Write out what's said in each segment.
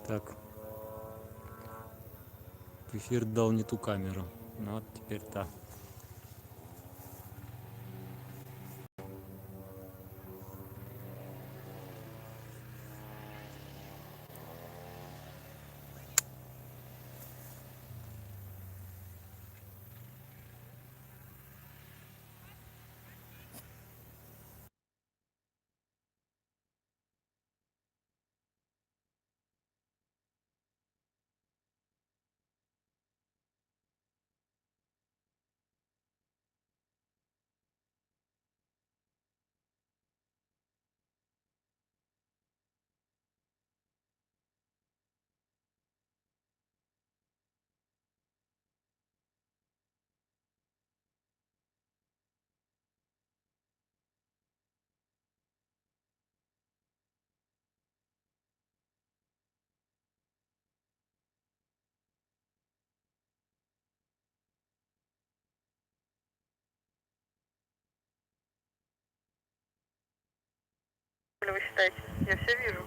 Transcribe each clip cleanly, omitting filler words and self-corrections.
Так, эфир дал не ту камеру. Ну вот теперь та. Вы считаете? Я все вижу.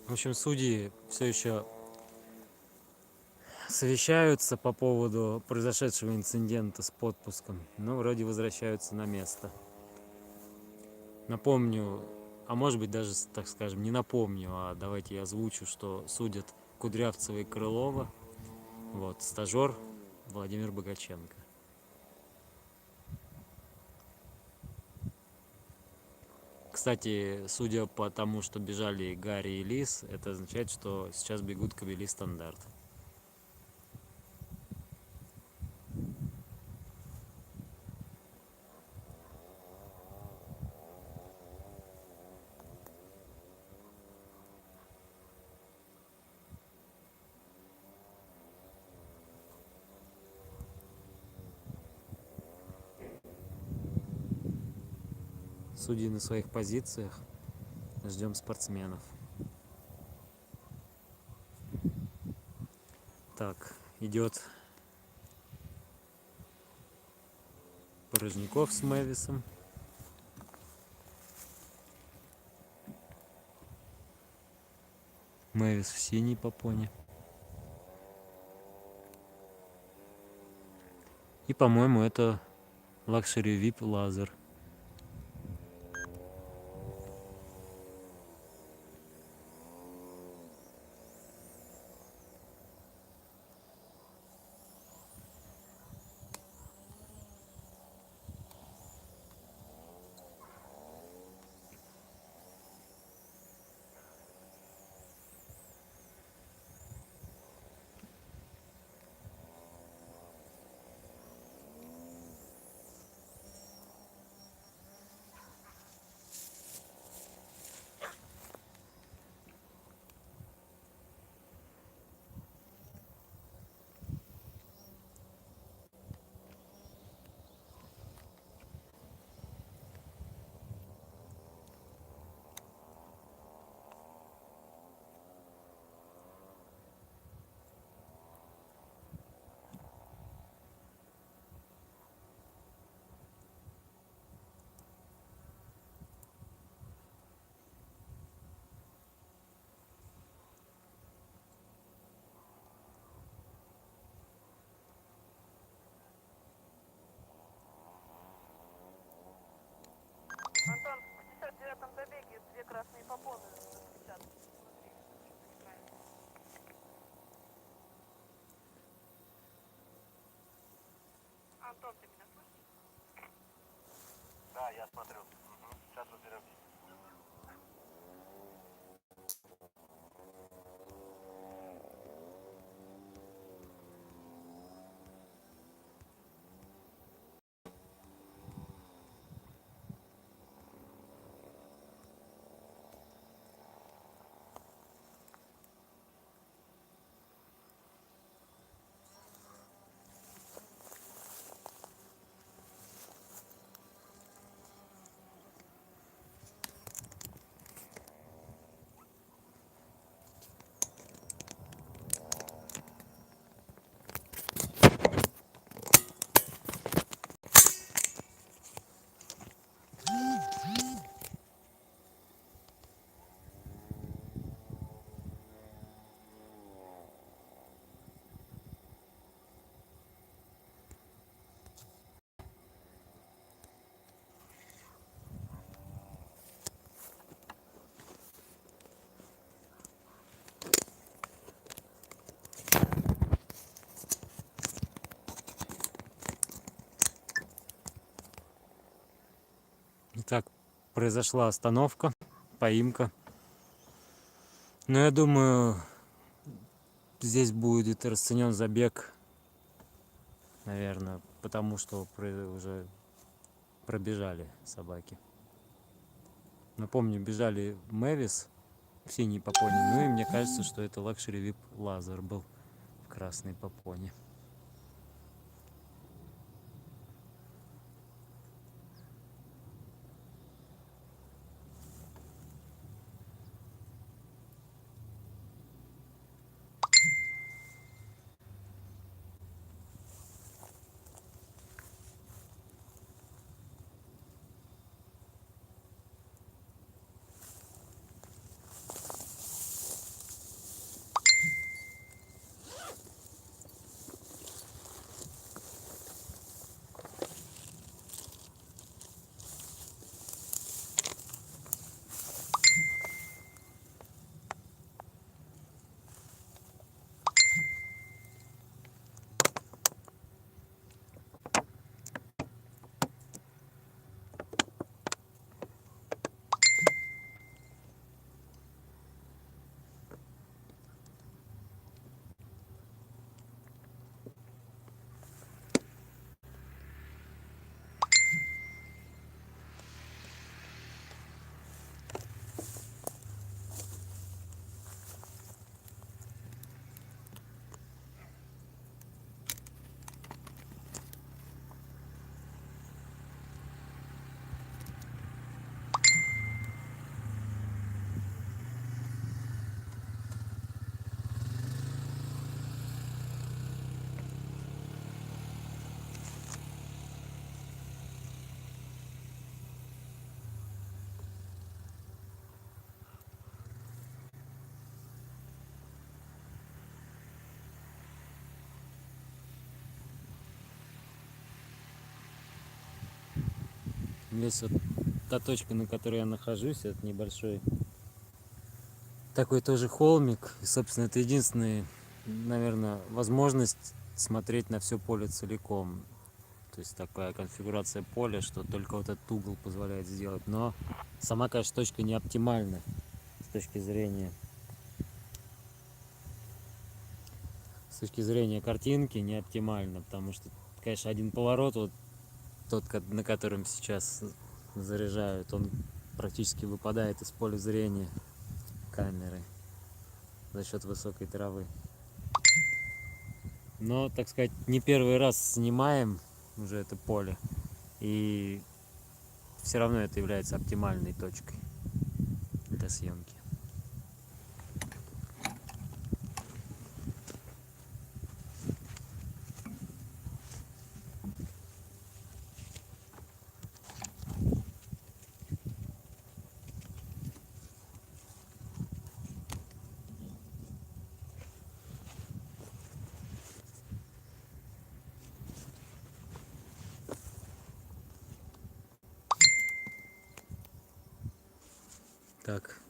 В общем, судьи все еще совещаются по поводу произошедшего инцидента с подпуском, но вроде возвращаются на место. Напомню, а может быть даже, так скажем, не напомню, а давайте я озвучу, что судят Кудрявцева и Крылова, вот, стажер Владимир Богаченко. Кстати, судя по тому, что бежали Гарри и Лис, это означает, что сейчас бегут Кобели Стандарт. Судьи на своих позициях. Ждем спортсменов. Так, идет Порожняков с Мэвисом. Мэвис в синей попоне. И, по-моему, это Luxury VIP Лазер. красные попоны распечатаны внутри. Неправильно. Антон, ты меня слышишь? Да, я смотрю. Сейчас разберемся. Итак, произошла остановка, поимка. Но я думаю, здесь будет расценен забег, наверное, потому что уже пробежали собаки. Напомню, бежали Мэвис в синей попоне, ну и мне кажется, что это Luxury VIP Лазер был в красной попоне. Здесь вот та точка, на которой я нахожусь, это небольшой такой тоже холмик. И, собственно, это единственная, наверное, возможность смотреть на все поле целиком. То есть такая конфигурация поля, что только вот этот угол позволяет сделать. Но сама, конечно, точка не оптимальна с точки зрения картинки, не оптимальна, потому что, конечно, один поворот, вот тот, на котором сейчас заряжают, он практически выпадает из поля зрения камеры за счет высокой травы. Но, так сказать, не первый раз снимаем уже это поле, и все равно это является оптимальной точкой для съемки. Так.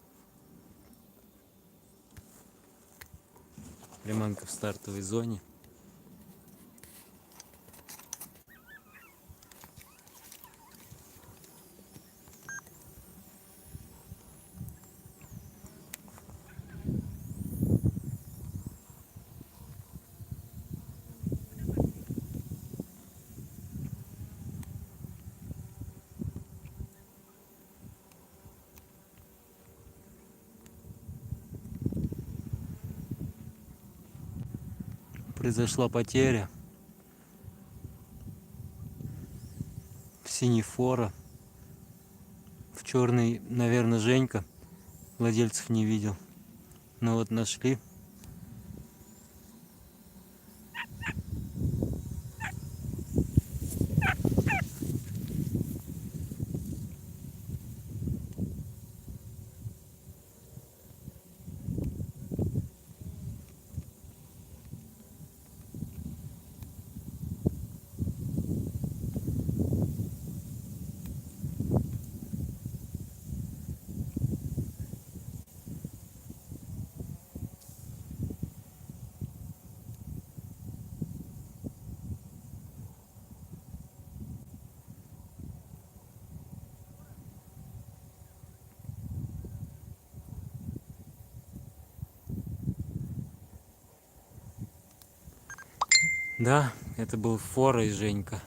Приманка в стартовой зоне. Произошла потеря. В синий фора. В черный, наверное, Женька. Владельцев не видел. Но вот нашли. Да, это был Фора и Женька.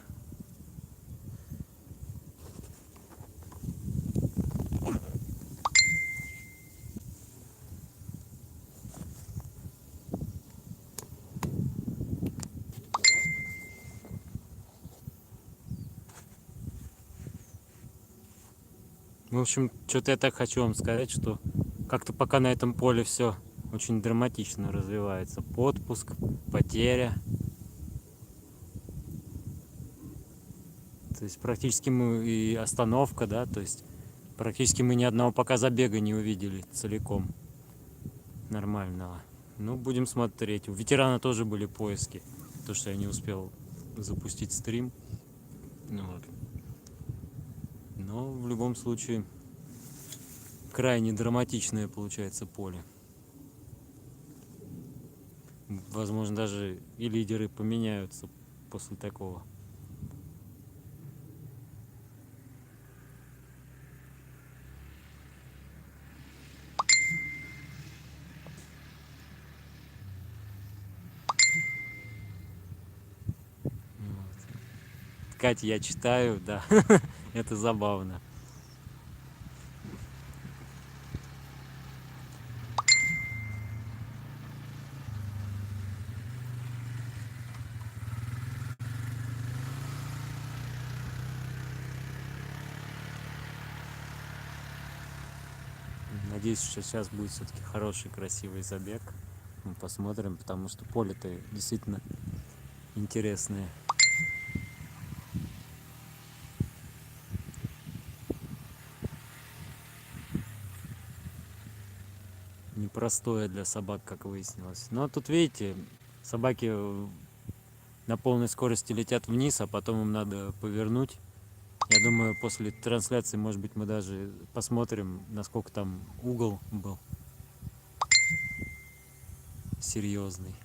В общем, что-то я так хочу вам сказать, что как-то пока на этом поле все очень драматично развивается. Подпуск, потеря. То есть практически мы и остановка, да, то есть практически мы ни одного пока забега не увидели целиком нормального. Ну, будем смотреть. У ветерана тоже были поиски, то что я не успел запустить стрим. Ну, вот. Но в любом случае крайне драматичное получается поле. Возможно, даже и лидеры поменяются после такого. Катя, я читаю, да, это забавно. Надеюсь, что сейчас будет все-таки хороший, красивый забег. Мы посмотрим, потому что поле-то действительно интересное. Непростое для собак, как выяснилось. Но тут, видите, собаки на полной скорости летят вниз, а потом им надо повернуть. Я думаю, после трансляции, может быть, мы даже посмотрим, насколько там угол был серьезный.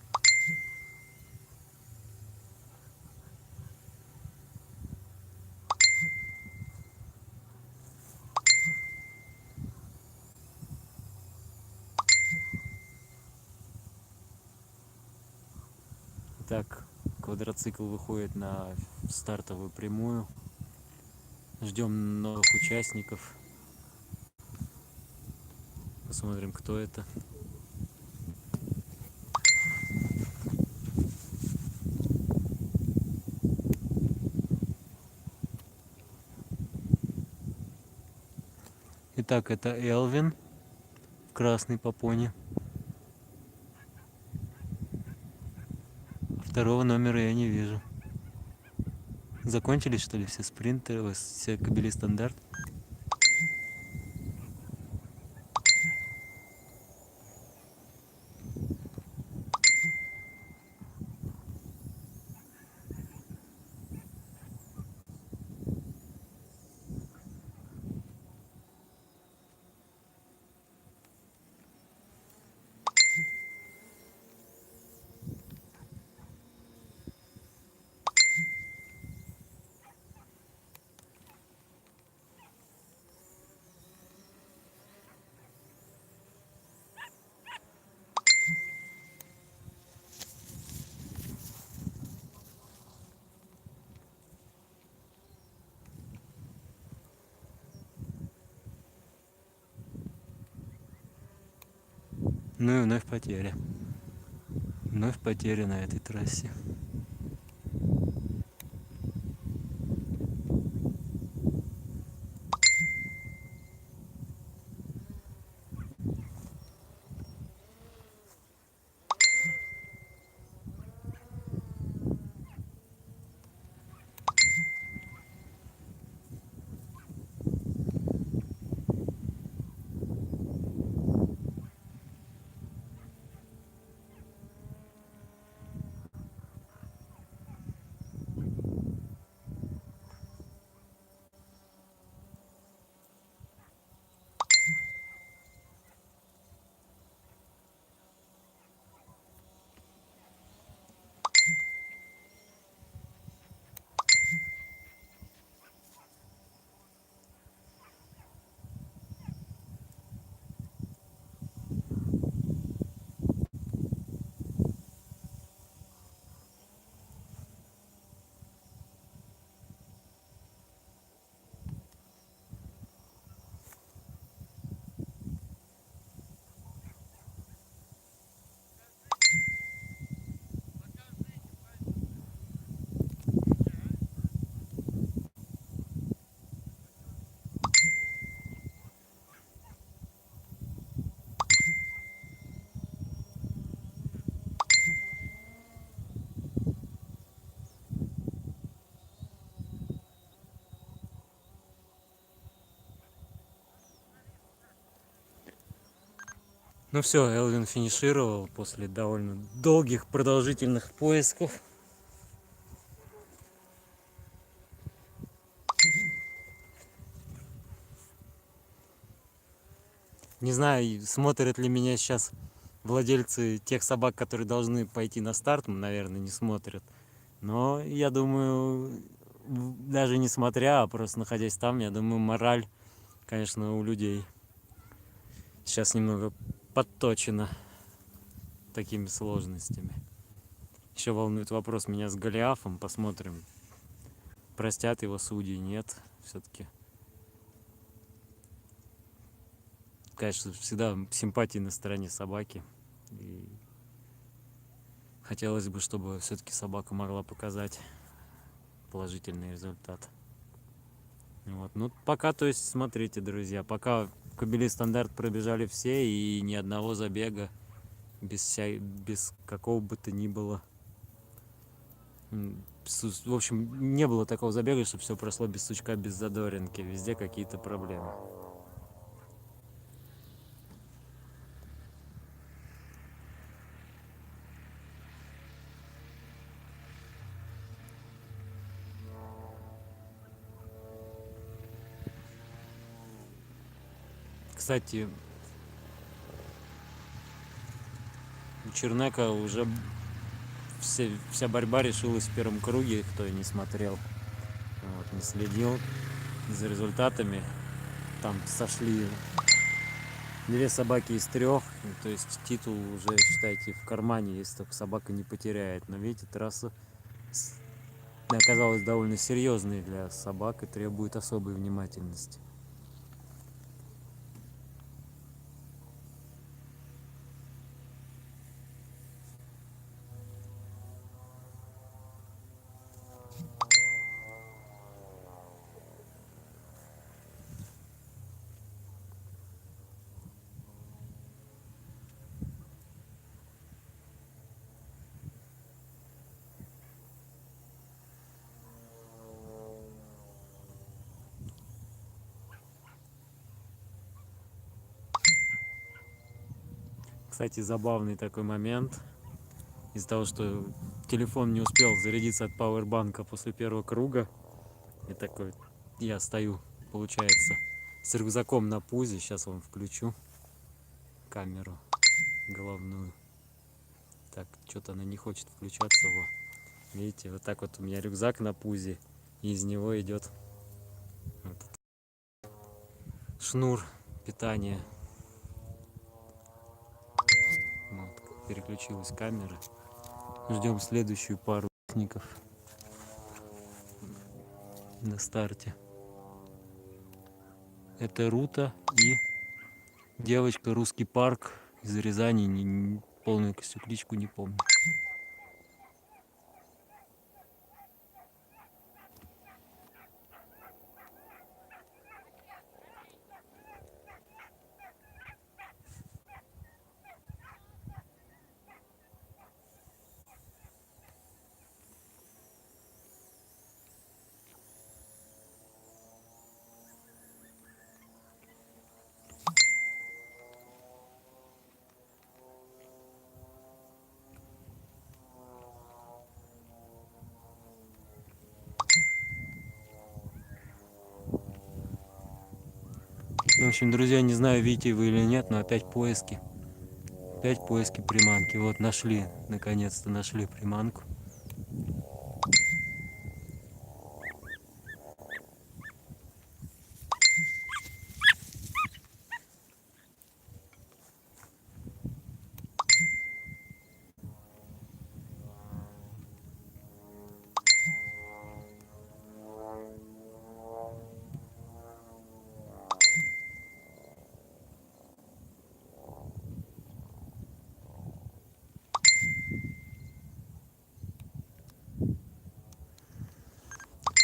Итак, квадроцикл выходит на стартовую прямую. Ждем новых участников. Посмотрим, кто это. Итак, это Элвин в красной попоне. Второго номера я не вижу. Закончились, что ли, все спринтеры, все кабели стандарт? Ну и вновь потеря. Вновь потеря на этой трассе. Ну все, Элвин финишировал после довольно долгих продолжительных поисков. Не знаю, смотрят ли меня сейчас владельцы тех собак, которые должны пойти на старт, наверное, не смотрят. Но я думаю, даже не смотря, а просто находясь там, я думаю, мораль, конечно, у людей сейчас немного подточена такими сложностями. Еще волнует вопрос меня с Голиафом. Посмотрим, простят его судьи, нет. Все-таки, конечно, всегда симпатии на стороне собаки. И хотелось бы, чтобы все-таки собака могла показать положительный результат. Вот. Ну, пока, то есть, смотрите, друзья, пока кобели стандарт пробежали все, и ни одного забега без какого бы то ни было. В общем, не было такого забега, чтобы все прошло без сучка, без задоринки. Везде какие-то проблемы. Кстати, у Чернека уже вся борьба решилась в первом круге, кто не смотрел, вот, не следил за результатами. Там сошли две собаки из трех, то есть титул уже, считайте, в кармане, если только собака не потеряет. Но видите, трасса оказалась довольно серьезной для собак и требует особой внимательности. Кстати, забавный такой момент. Из-за того, что телефон не успел зарядиться от пауэрбанка после первого круга. И такой, я стою, получается, с рюкзаком на пузе. Сейчас вам включу камеру головную. Так, что-то она не хочет включаться. Во. Видите, вот так вот у меня рюкзак на пузе. И из него идет вот шнур питания. Вот, переключилась камера. Ждем следующую пару участников на старте. Это Рута и девочка Русский парк из Рязани, полную всю кличку не помню. В общем, друзья, не знаю, видите вы или нет, но опять поиски. Опять поиски приманки. Вот нашли, наконец-то нашли приманку.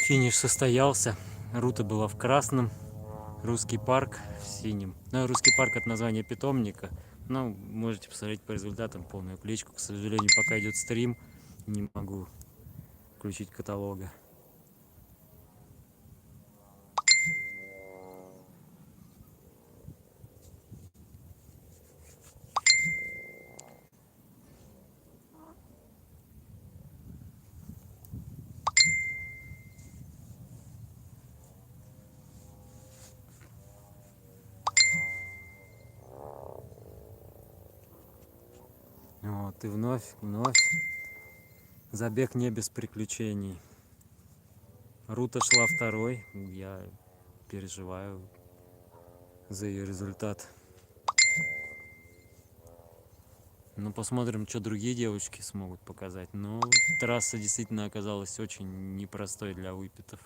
Финиш состоялся. Рута была в красном, Русский парк в синем. Ну, Русский парк — это название питомника. Ну, можете посмотреть по результатам полную кличку. К сожалению, пока идет стрим, не могу включить каталога. Вот, и вновь забег не без приключений. Рута шла второй, я переживаю за ее результат. Ну, посмотрим, что другие девочки смогут показать. Но трасса действительно оказалась очень непростой для выпитов.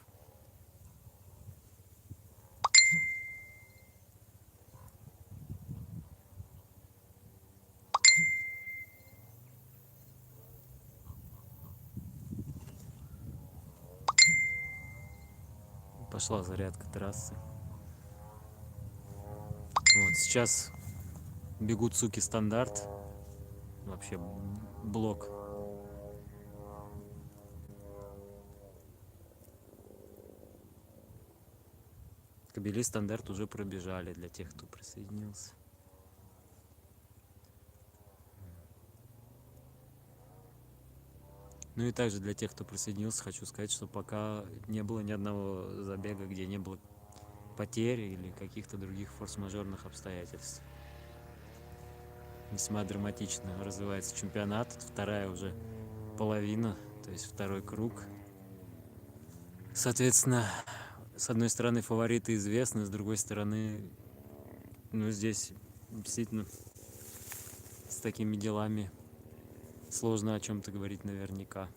Пошла зарядка трассы. Вот сейчас бегут суки стандарт. Вообще блок. Кобели стандарт уже пробежали для тех, кто присоединился. Ну и также для тех, кто присоединился, хочу сказать, что пока не было ни одного забега, где не было потерь или каких-то других форс-мажорных обстоятельств. Весьма драматично развивается чемпионат. Это вторая уже половина, то есть второй круг. Соответственно, с одной стороны фавориты известны, с другой стороны, ну здесь действительно с такими делами сложно о чем-то говорить наверняка.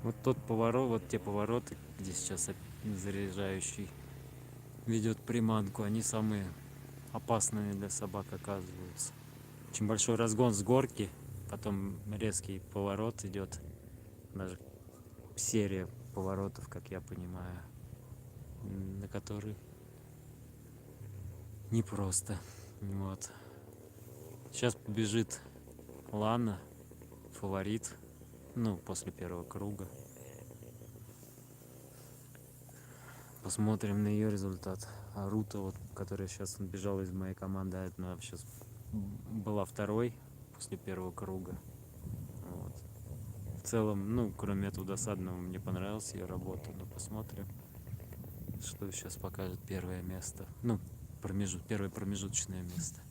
Вот тот поворот, вот те повороты, где сейчас заряжающий ведет приманку, они самые опасные для собак оказываются. Очень большой разгон с горки, потом резкий поворот идет, даже серия поворотов, как я понимаю, на которые непросто. Вот. Сейчас побежит Лана, фаворит, ну, после первого круга. Посмотрим на ее результат. А Рута, вот, которая сейчас бежала из моей команды, она сейчас была второй после первого круга. Вот. В целом, ну, кроме этого досадного, мне понравилась ее работа, но посмотрим, что сейчас покажет первое место. Ну, первое промежуточное место.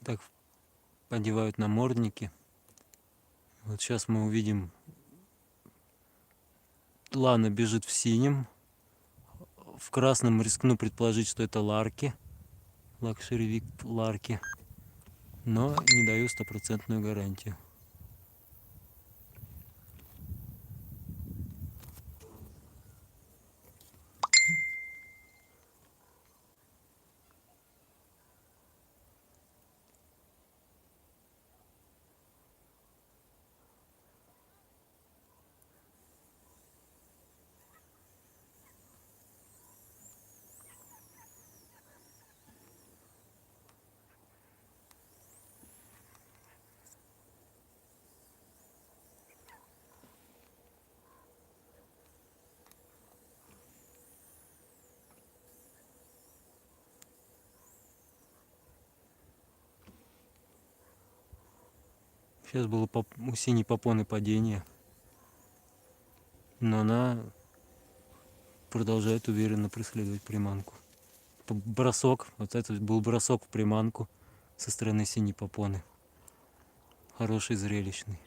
Так одевают намордники. Вот сейчас мы увидим, Лана бежит в синем. В красном рискну предположить, что это ларки. Лакшери Вик ларки. Но не даю стопроцентную гарантию. Сейчас было у синей попоны падение. Но она продолжает уверенно преследовать приманку. Бросок. Вот это был бросок в приманку со стороны синей попоны. Хороший, зрелищный.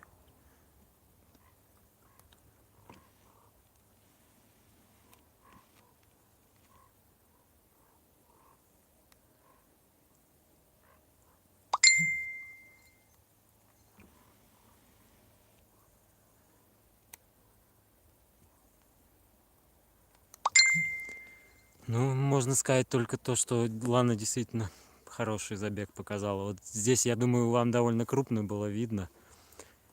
Ну, можно сказать только то, что Лана действительно хороший забег показала. Вот здесь, я думаю, вам довольно крупно было видно.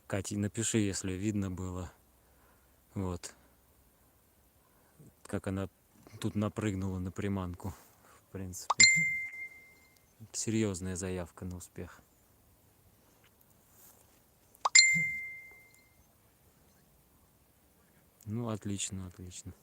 Катя, напиши, если видно было. Вот. Как она тут напрыгнула на приманку. В принципе. Серьезная заявка на успех. Ну, отлично, отлично.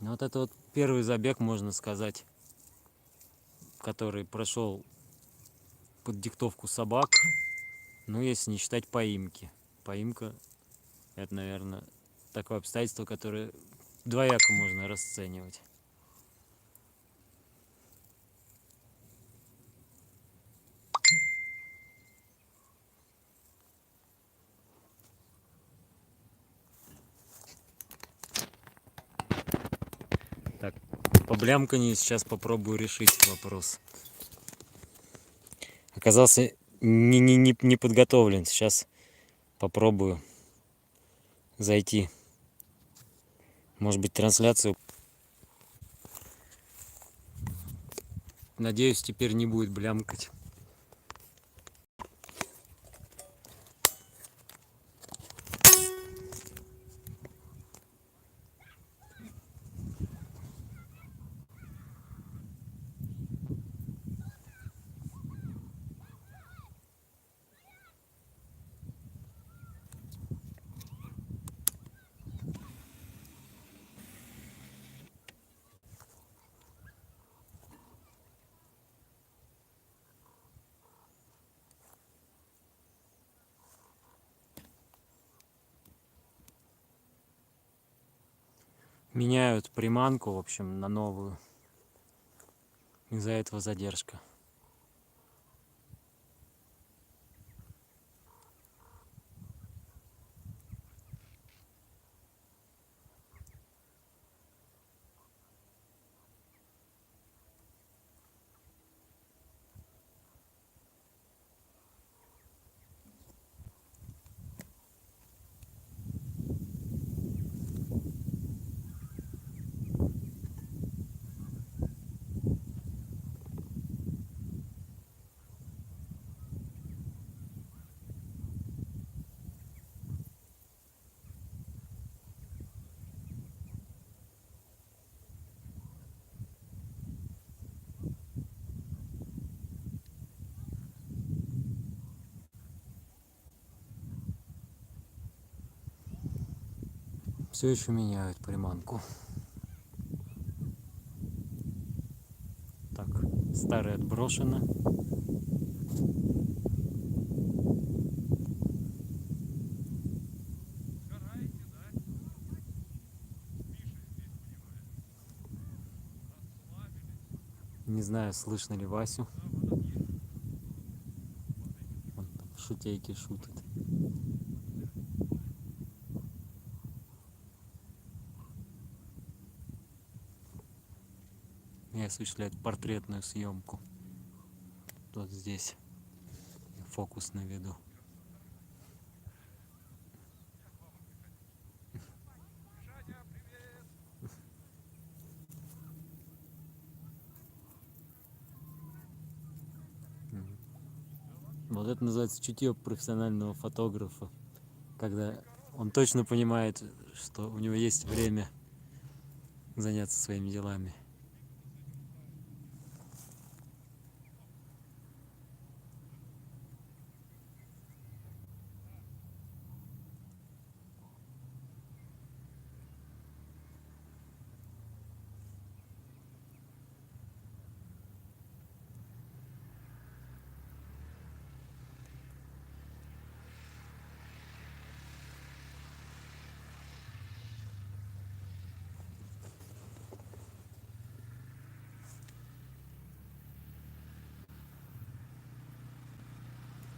Ну, вот это вот первый забег, можно сказать, который прошел под диктовку собак. Ну, если не считать поимки. Поимка — это, наверное, такое обстоятельство, которое двояко можно расценивать. Так, по блямканью сейчас попробую решить вопрос. Оказался не подготовлен. Сейчас попробую зайти. Может быть, трансляцию. Надеюсь, теперь не будет блямкать. Меняют приманку, в общем, на новую. Из-за этого задержка. Все еще меняют приманку. Так, старая отброшена. Не знаю, слышно ли Васю. Он там шутейки шутит. И осуществляет портретную съемку. Вот здесь фокус на виду. Вот это называется чутье профессионального фотографа, когда он точно понимает, что у него есть время заняться своими делами.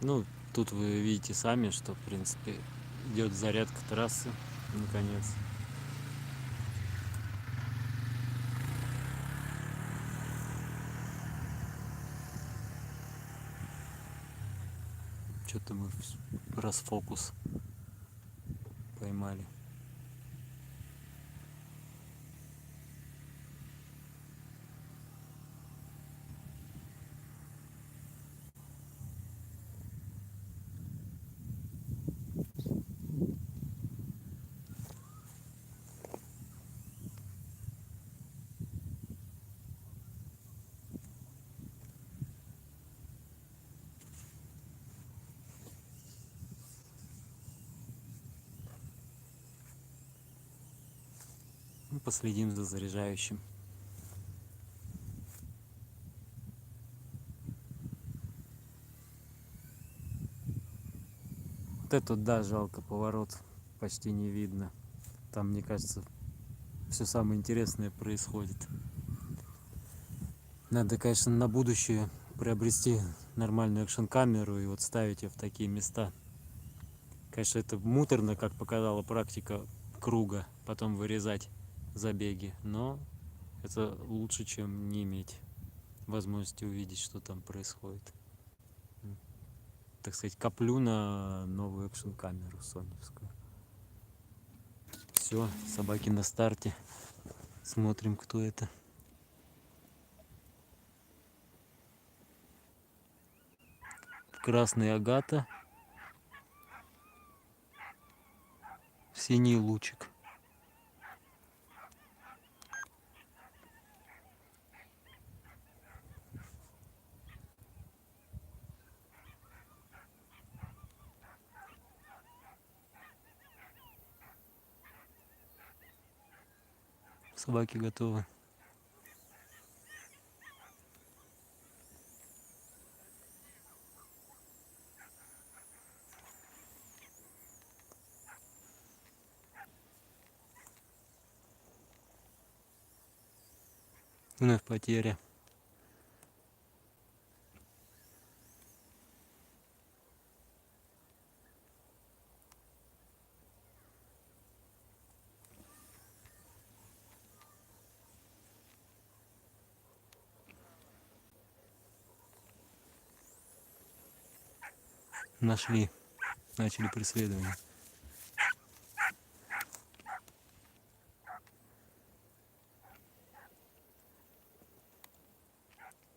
Ну, тут вы видите сами, что, в принципе, идет зарядка трассы, наконец. Что-то мы расфокус поймали. Ну, последим за заряжающим. Вот это, да, жалко, поворот почти не видно. Там, мне кажется, все самое интересное происходит. Надо, конечно, на будущее приобрести нормальную экшн-камеру и вот ставить ее в такие места. Конечно, это муторно, как показала практика круга, потом вырезать забеги, но это лучше, чем не иметь возможности увидеть, что там происходит. Так сказать, коплю на новую экшн-камеру соневскую. Все, собаки на старте. Смотрим, кто это. Красный агата. Синий лучик. Собаки готовы. Вновь потеря. Нашли. Начали преследование.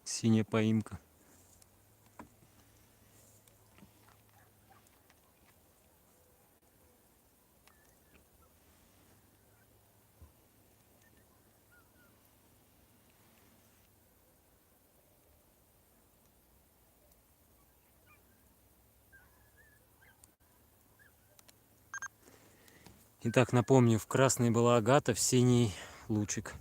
Синяя поимка. Итак, напомню, в красной была Агата, в синий лучик.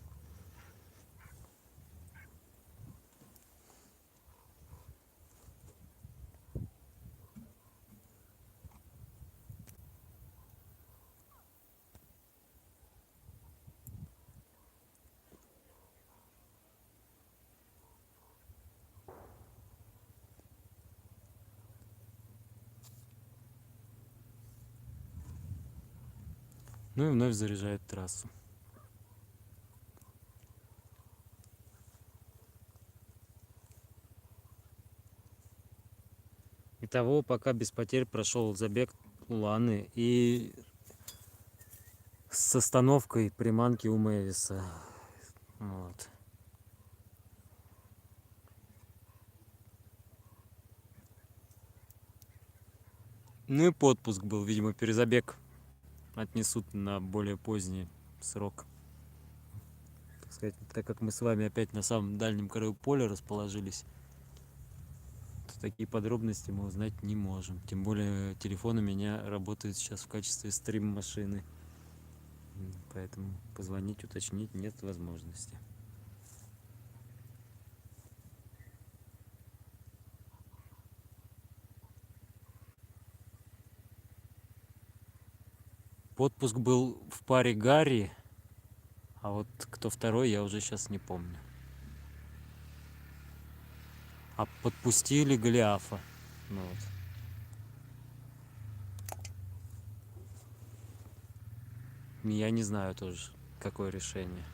Ну и вновь заряжает трассу. Итого, пока без потерь прошел забег Ланы и с остановкой приманки у Мэвиса. Вот. Ну и подпуск был, видимо, перезабег отнесут на более поздний срок. Так сказать, так как мы с вами опять на самом дальнем краю поля расположились, то такие подробности мы узнать не можем. Тем более телефон у меня работает сейчас в качестве стрим-машины. Поэтому позвонить, уточнить нет возможности. Подпуск был в паре Гарри, а вот кто второй, я уже сейчас не помню. А подпустили Голиафа. Ну вот. Я не знаю тоже, какое решение.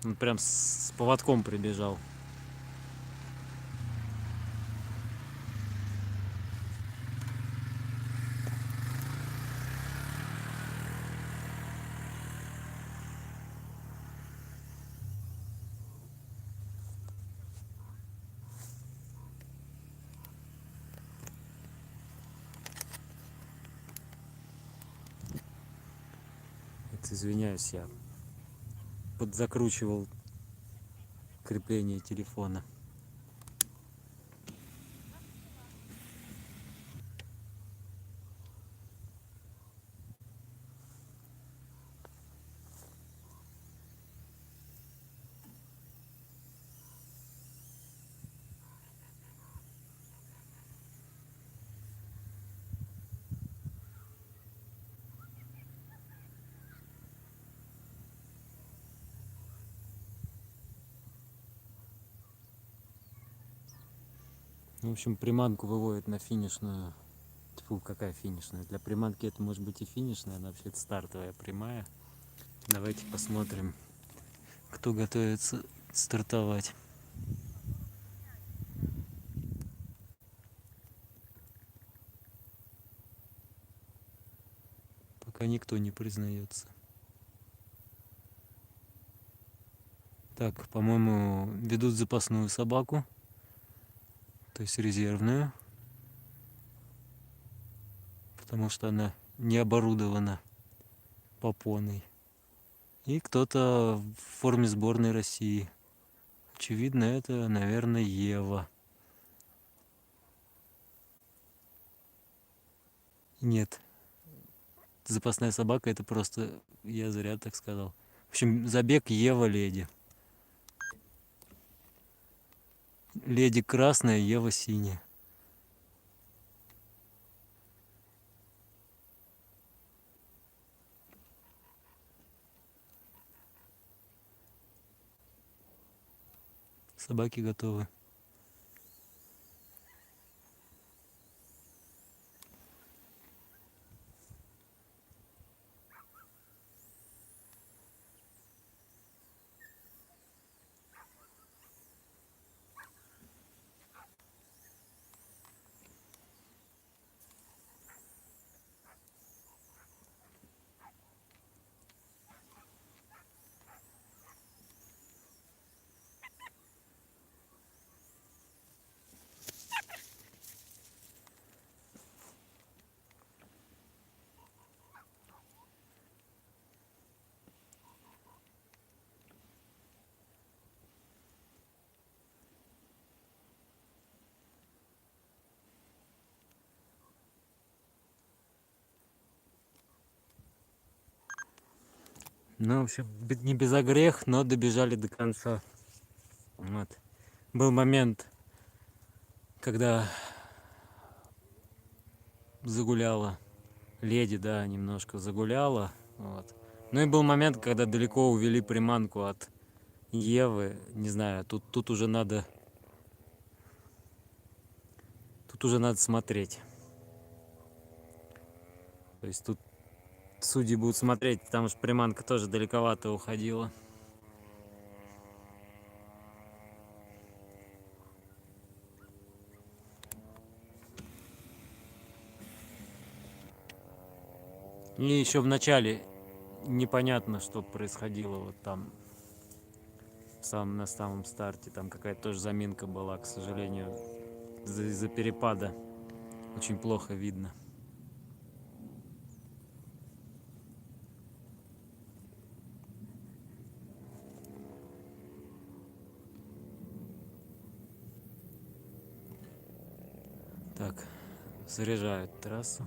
Он прям с поводком прибежал. Это, извиняюсь, я подзакручивал крепление телефона. В общем, приманку выводит на финишную. Тьфу, какая финишная? Для приманки это может быть и финишная, она вообще стартовая прямая. Давайте посмотрим, кто готовится стартовать. Пока никто не признается. Так, по-моему, ведут запасную собаку, то есть резервную, потому что она не оборудована попоной. И кто-то в форме сборной России. Очевидно, это, наверное, Ева. Нет, запасная собака, это просто я зря так сказал. В общем, забег Ева леди. Леди красная, Ева синяя. Собаки готовы. Ну, в общем, не без огрех, но добежали до конца. Вот. Был момент, когда загуляла леди, да, немножко загуляла. Вот. Ну и был момент, когда далеко увели приманку от Евы. Не знаю, тут уже надо. Тут уже надо смотреть. То есть тут судьи будут смотреть, потому что приманка тоже далековато уходила. И еще в начале непонятно, что происходило вот там, на самом старте. Там какая-то тоже заминка была, к сожалению, из-за перепада. Очень плохо видно. Так, заряжают трассу.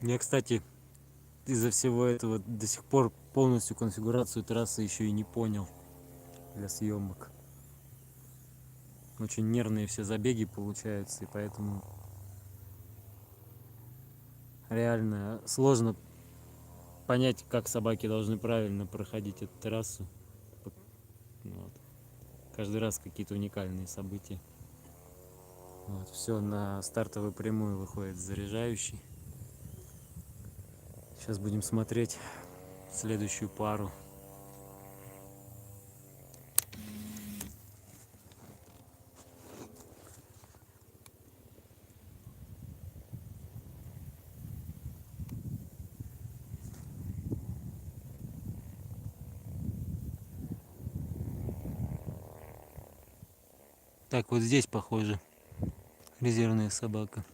Я, кстати, из-за всего этого до сих пор полностью конфигурацию трассы еще и не понял для съемок. Очень нервные все забеги получаются, и поэтому реально сложно понять, как собаки должны правильно проходить эту трассу. Вот. Каждый раз какие-то уникальные события. Вот. Все, на стартовую прямую выходит заряжающий. Сейчас будем смотреть следующую пару. Так, вот здесь похоже резервная собака.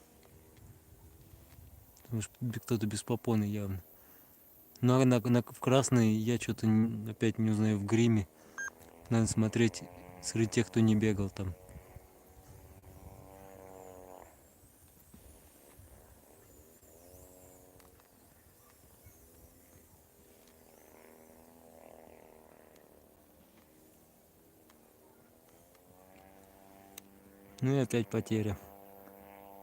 Потому что кто-то без попоны явно. Но в красной я что-то опять не узнаю в гриме. Надо смотреть среди тех, кто не бегал там. Ну и опять потеря.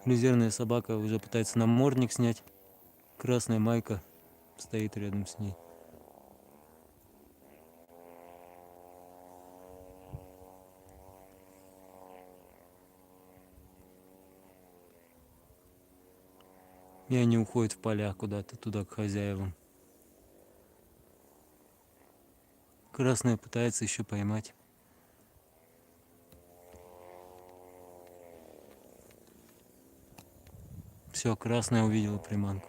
Резервная собака уже пытается намордник снять. Красная майка стоит рядом с ней. И они уходят в поля куда-то, туда, к хозяевам. Красная пытается еще поймать. Все, красная увидела приманку.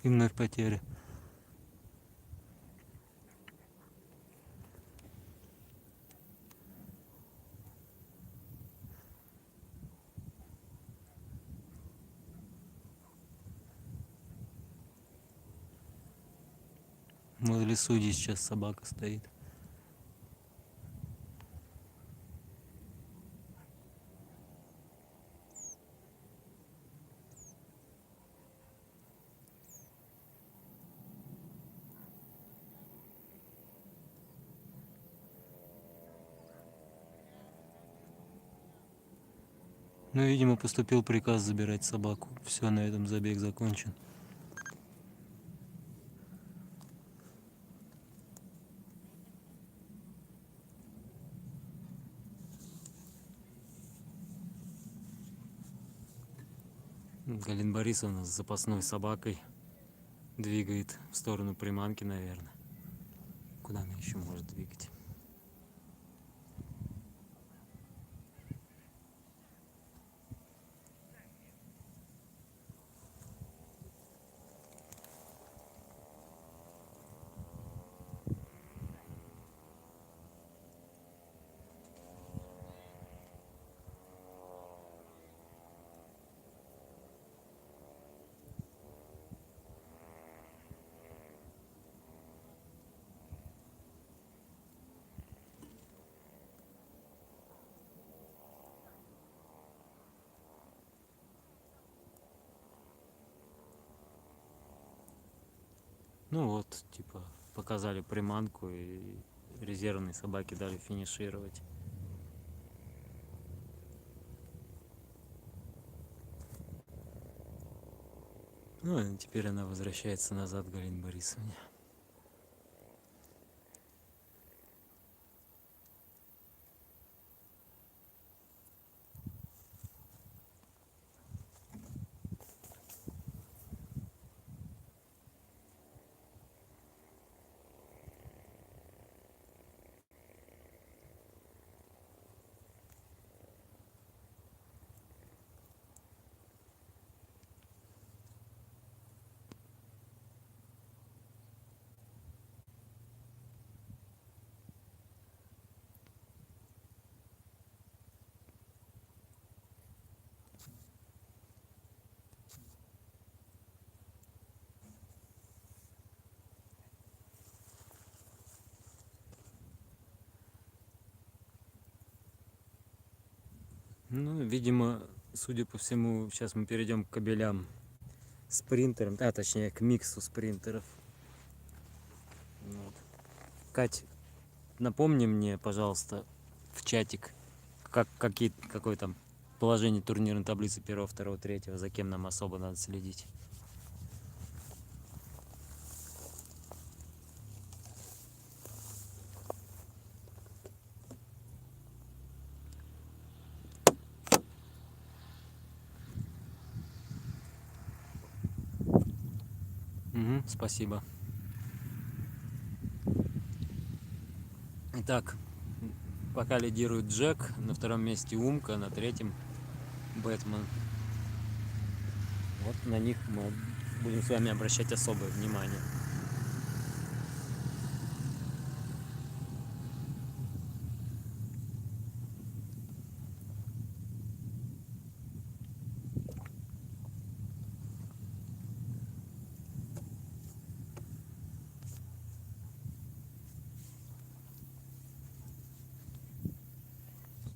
И вновь потеря. Возле судьи сейчас собака стоит. Ну, видимо, поступил приказ забирать собаку. Все, на этом забег закончен. Галина Борисовна с запасной собакой двигает в сторону приманки, наверное. Куда она еще может двигать? Ну вот, типа, показали приманку и резервные собаки дали финишировать. Ну, и теперь она возвращается назад к Галине Борисовне. Ну, видимо, судя по всему, сейчас мы перейдем к кабелям спринтером, точнее к миксу спринтеров. Вот. Кать, напомни мне, пожалуйста, в чатик, какое там положение турнирной таблицы 1, 2, 3, за кем нам особо надо следить. Угу, спасибо. Итак, пока лидирует Джек, на втором месте Умка, на третьем Бэтмен. Вот на них мы будем с вами обращать особое внимание.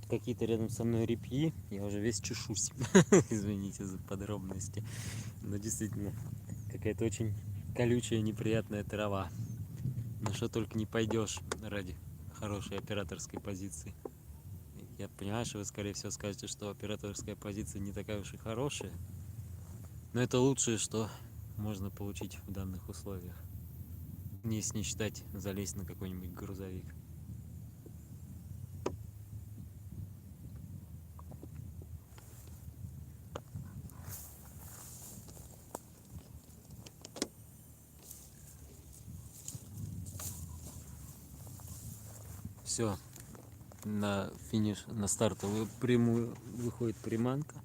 Какие-то рядом со мной репьи, я уже весь чешусь. Извините за подробности. Но действительно, какая-то очень колючая, неприятная трава. На что только не пойдешь ради хорошей операторской позиции. Я понимаю, что вы, скорее всего, скажете, что операторская позиция не такая уж и хорошая. Но это лучшее, что можно получить в данных условиях. Если не считать залезть на какой-нибудь грузовик. Все, на финиш, на стартовую прямую выходит приманка.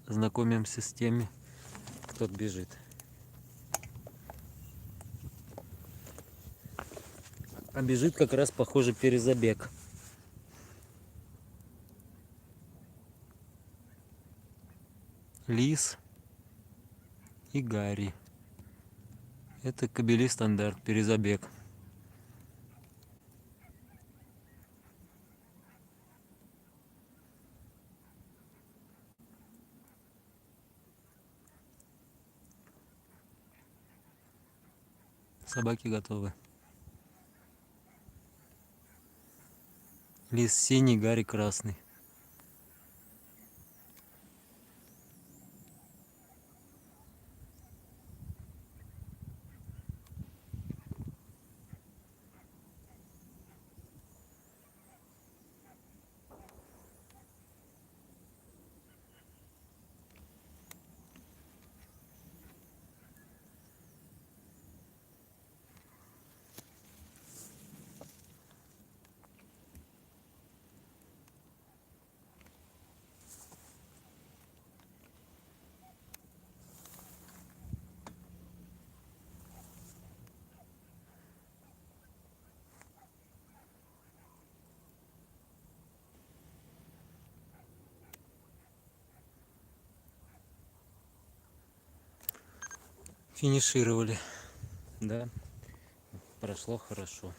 Знакомимся с теми, кто бежит. А бежит как раз, похоже, перезабег. Лис и Гарри. Это кобели стандарт, перезабег. Собаки готовы. Лис синий, Гарри красный. Финишировали. Да, прошло хорошо.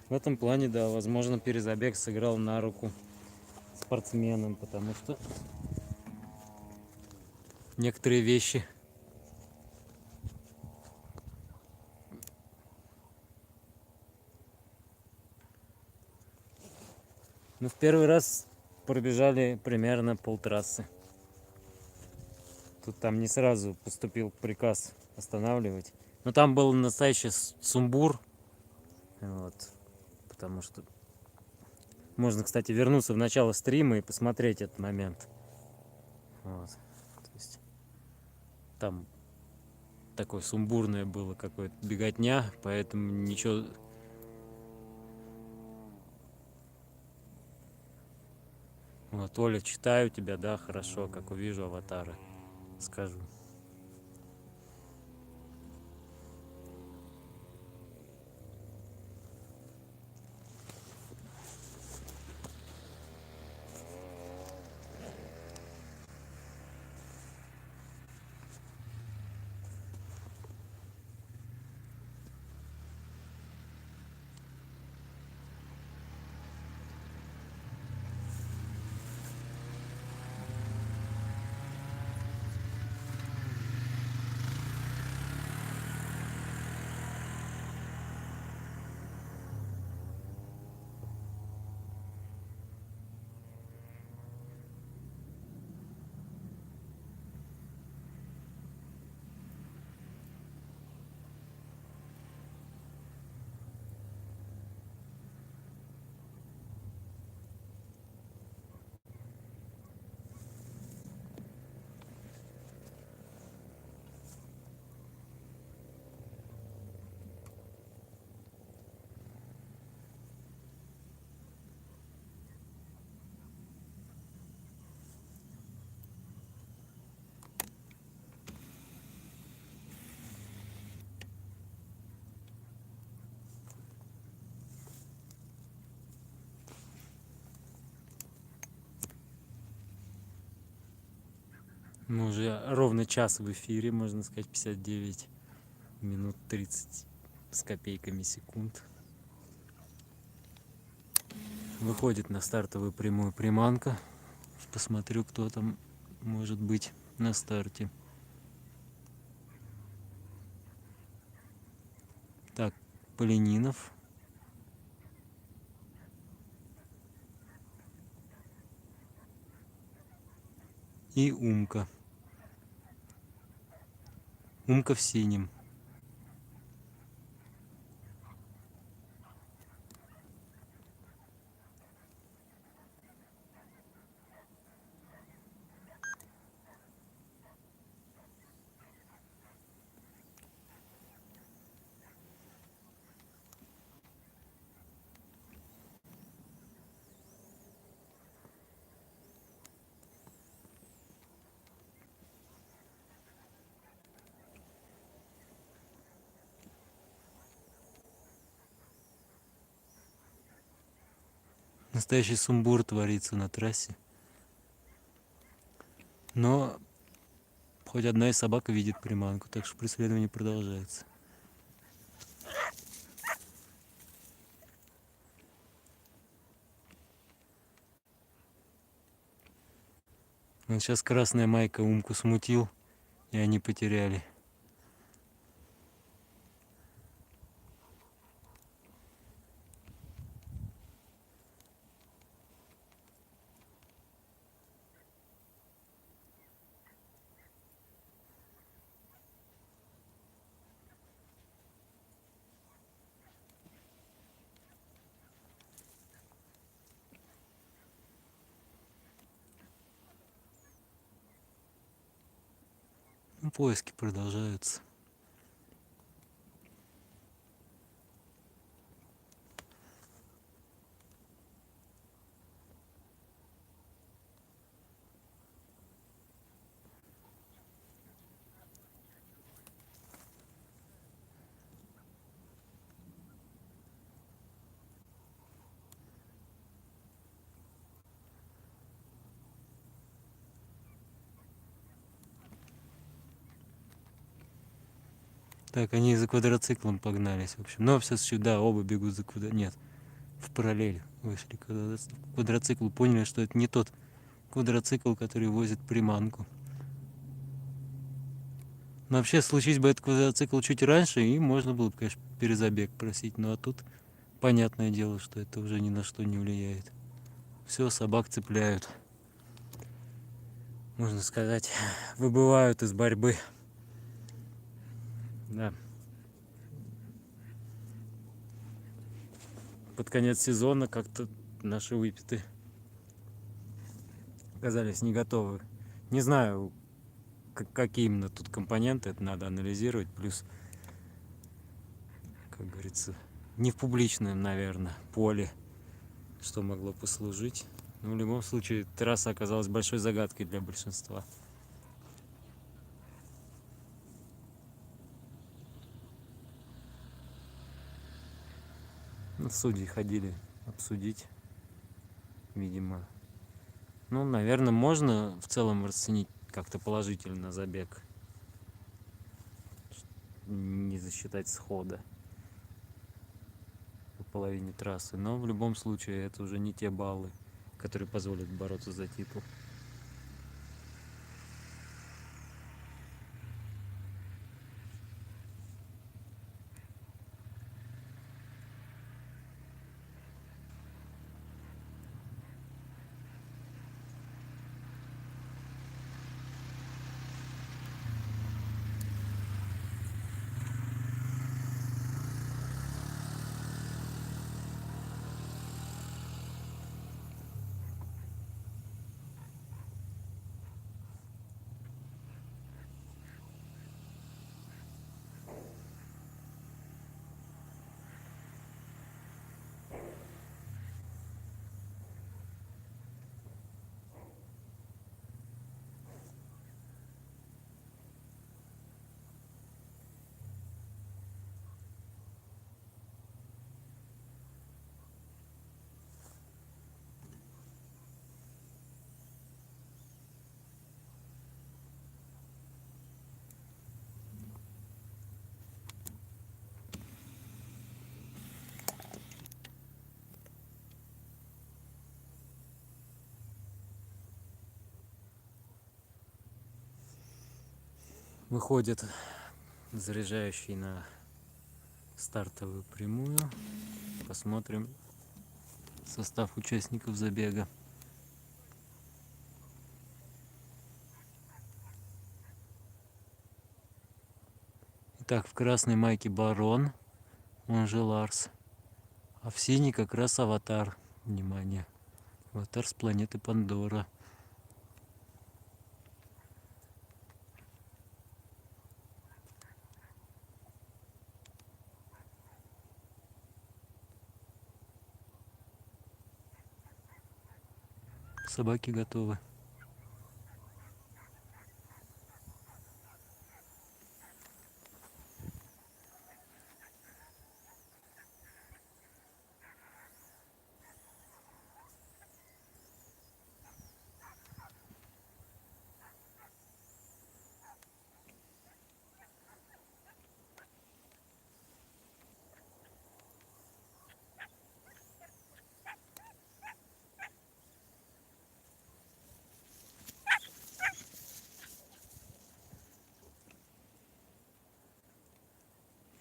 В этом плане, да, возможно, перезабег сыграл на руку спортсменам, потому что некоторые вещи в первый раз пробежали примерно полтрассы. Тут там не сразу поступил приказ останавливать. Но там был настоящий сумбур. Вот. Потому что можно, кстати, вернуться в начало стрима и посмотреть этот момент. Вот. То есть там такое сумбурное было какое-то беготня, поэтому ничего. Вот, Оля, читаю тебя, да, хорошо, как увижу аватары, скажу. Мы уже ровно час в эфире, можно сказать, 59 минут 30 с копейками секунд. Выходит на стартовую прямую приманка. Посмотрю, кто там может быть на старте. Так, Поленинов. И Умка. Умка в синем. Настоящий сумбур творится на трассе. Но хоть одна из собак видит приманку, так что преследование продолжается. Вот сейчас красная майка Умку смутил, и они потеряли. Ну, поиски продолжаются. Так, они за квадроциклом погнались, в общем. Но все сюда, оба бегут за квадроциклом. Нет, в параллель вышли к квадроциклу. Поняли, что это не тот квадроцикл, который возит приманку. Но вообще, случись бы этот квадроцикл чуть раньше, и можно было бы, конечно, перезабег просить. Ну а тут понятное дело, что это уже ни на что не влияет. Все, собак цепляют. Можно сказать, выбывают из борьбы. Да. Под конец сезона как-то наши выпиты оказались не готовы. Не знаю, какие именно тут компоненты, это надо анализировать. Плюс, как говорится, не в публичном, наверное, поле, что могло послужить. Но в любом случае, трасса оказалась большой загадкой для большинства. Ну, судьи ходили обсудить, видимо. Ну, наверное, можно в целом расценить как-то положительно забег. Не засчитать схода по половине трассы. Но в любом случае это уже не те баллы, которые позволят бороться за титул. Выходит заряжающий на стартовую прямую. Посмотрим состав участников забега. Итак, в красной майке Барон, он же Ларс. А в синей как раз Аватар. Внимание. Аватар с планеты Пандора. Собаки готовы.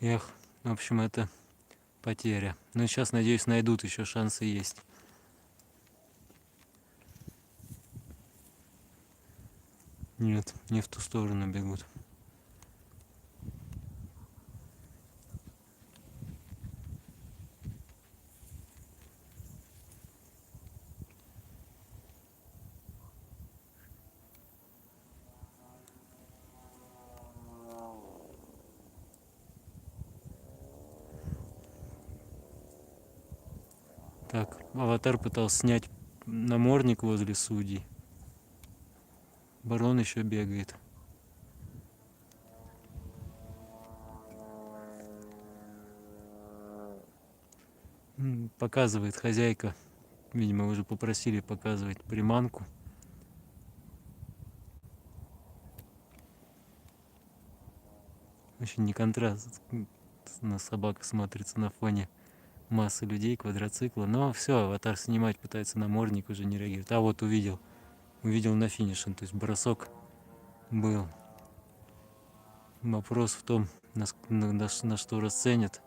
Эх, в общем, это потеря. Но сейчас, надеюсь, найдут, еще шансы есть. Нет, не в ту сторону бегут. Так, аватар пытался снять намордник возле судей. Барон еще бегает. Показывает хозяйка. Видимо, уже попросили показывать приманку. Очень не контраст. На собака смотрится на фоне массы людей, квадроцикла. Но все, аватар снимать пытается, намордник уже не реагирует. А вот увидел. Увидел на финише. То есть бросок был. Вопрос в том, на что расценят.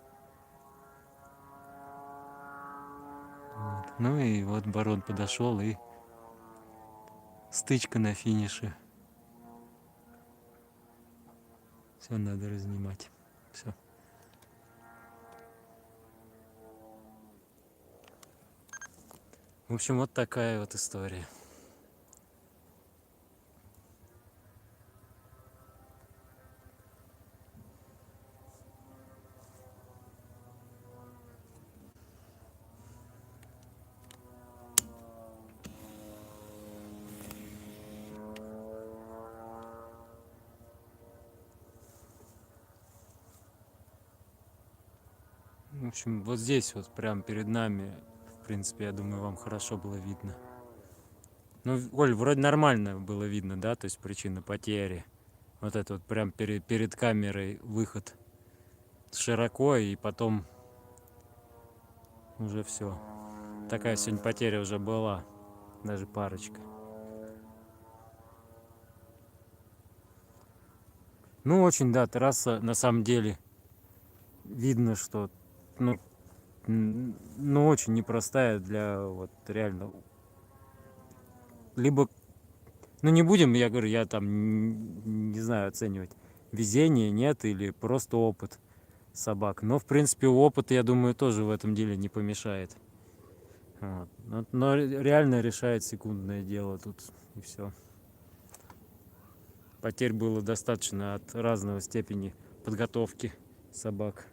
Вот. Ну и вот барон подошел, и стычка на финише. Все надо разнимать. Все. В общем, вот такая вот история. В общем, вот здесь вот прям перед нами, в принципе, я думаю, вам хорошо было видно. Ну, Оль, вроде нормально было видно, да, то есть причина потери. Вот это вот прям перед камерой выход широко, и потом уже все. Такая сегодня потеря уже была, даже парочка. Ну, очень, да, трасса на самом деле видно, что, ну, ну, очень непростая для вот реально. Либо, ну не будем, я говорю, я там не знаю оценивать везение, нет, или просто опыт собак. Но, в принципе, опыт, я думаю, тоже в этом деле не помешает. Вот. Но реально решает секундное дело тут, и все. Потерь было достаточно от разного степени подготовки собак.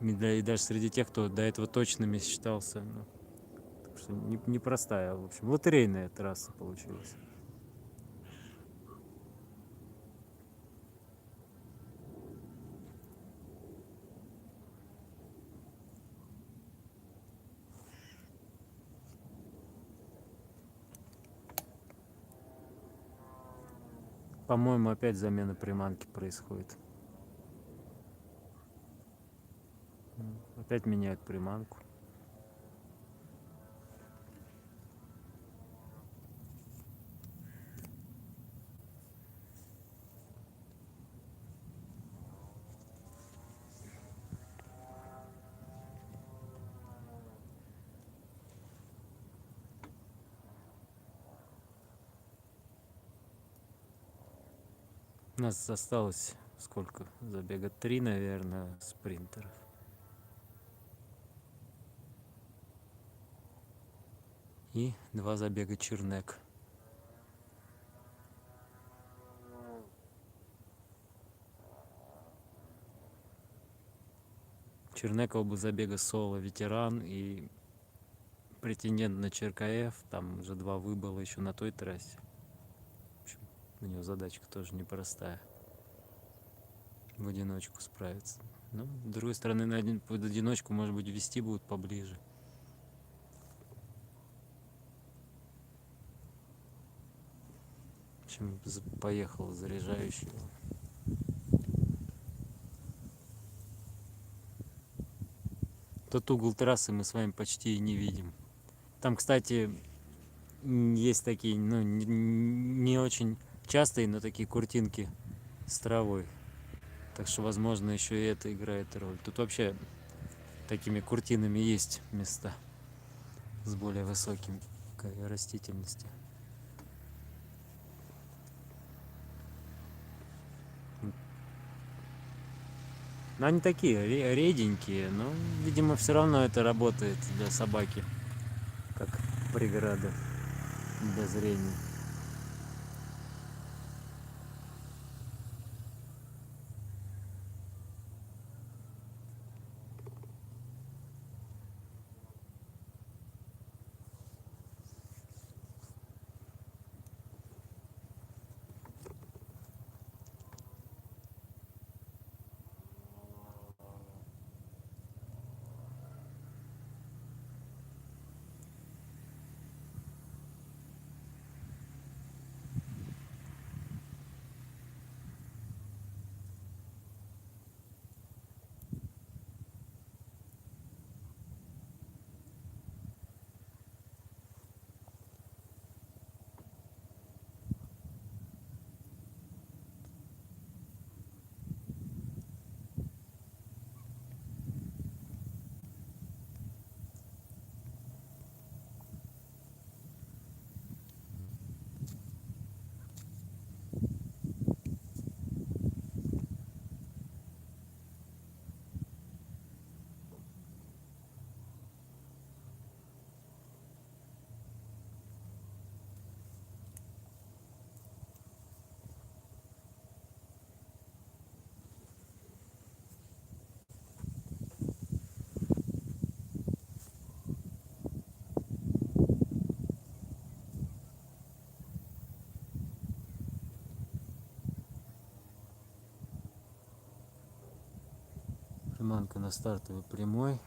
И даже среди тех, кто до этого точными считался. Ну, так что непростая, в общем, лотерейная трасса получилась. По-моему, опять замена приманки происходит. Опять меняют приманку. У нас осталось сколько забега? 3, наверное, спринтеров. И 2 забега чернек. Чернек оба забега соло ветеран и претендент на ЧРКФ. Там уже 2 выбыла еще на той трассе. В общем, у него задачка тоже непростая. В одиночку справиться. Но, с другой стороны, под одиночку, может быть, вести будут поближе. В общем, поехал заряжающий. Тот угол трассы мы с вами почти и не видим. Там, кстати, есть такие, ну, не очень частые, но такие куртинки с травой. Так что, возможно, еще и это играет роль. Тут вообще такими куртинами есть места с более высоким растительностью. Но они такие реденькие, но, видимо, все равно это работает для собаки, как преграда для зрения. Приманка на стартовой прямой.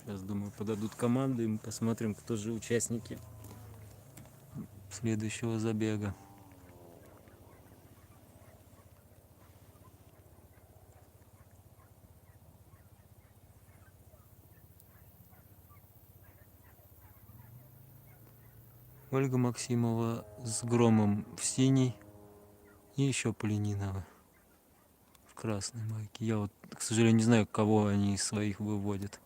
Сейчас, думаю, подадут команды, и мы посмотрим, кто же участники следующего забега. Ольга Максимова с Громом в синий и еще Полининова в красной майке. Я вот, к сожалению, не знаю, кого они из своих выводят.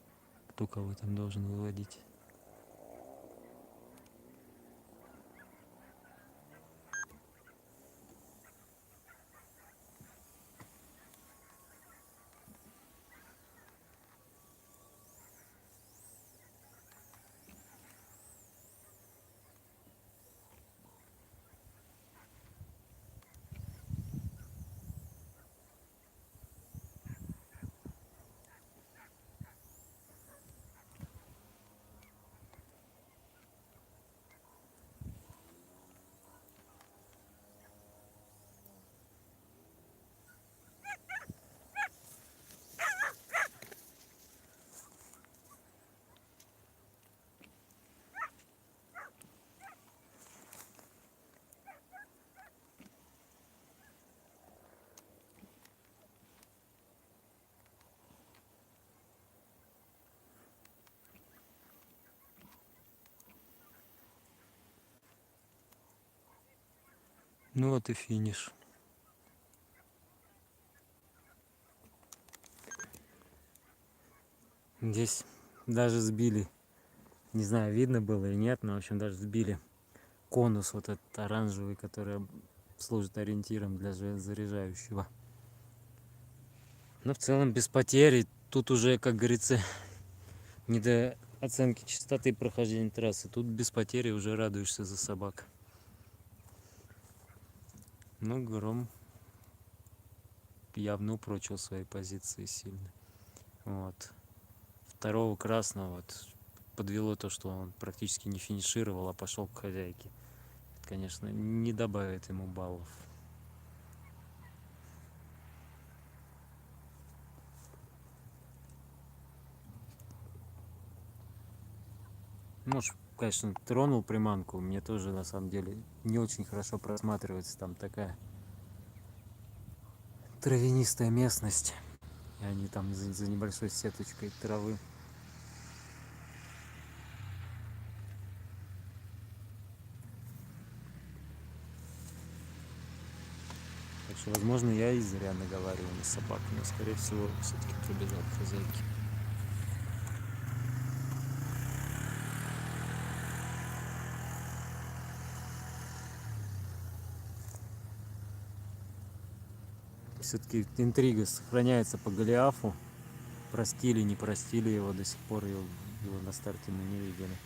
Кто кого там должен выводить. Ну вот и финиш. Здесь даже сбили, не знаю, видно было или нет, но в общем даже сбили конус вот этот оранжевый, который служит ориентиром для заряжающего. Но в целом без потерь. Тут уже, как говорится, не до оценки частоты прохождения трассы. Тут без потери уже радуешься за собак. Ну, Гром явно упрочил свои позиции сильно. Вот. Второго красного вот подвело то, что он практически не финишировал, а пошел к хозяйке. Это, конечно, не добавит ему баллов. Может, конечно, тронул приманку. Мне тоже, на самом деле, не очень хорошо просматривается. Там такая травянистая местность. И они там за небольшой сеточкой травы. Так что, возможно, я и зря наговариваю на собаку, но, скорее всего, все-таки пробежал к хозяйке. Все-таки интрига сохраняется по Голиафу. Простили, не простили его, до сих пор его на старте мы не видели.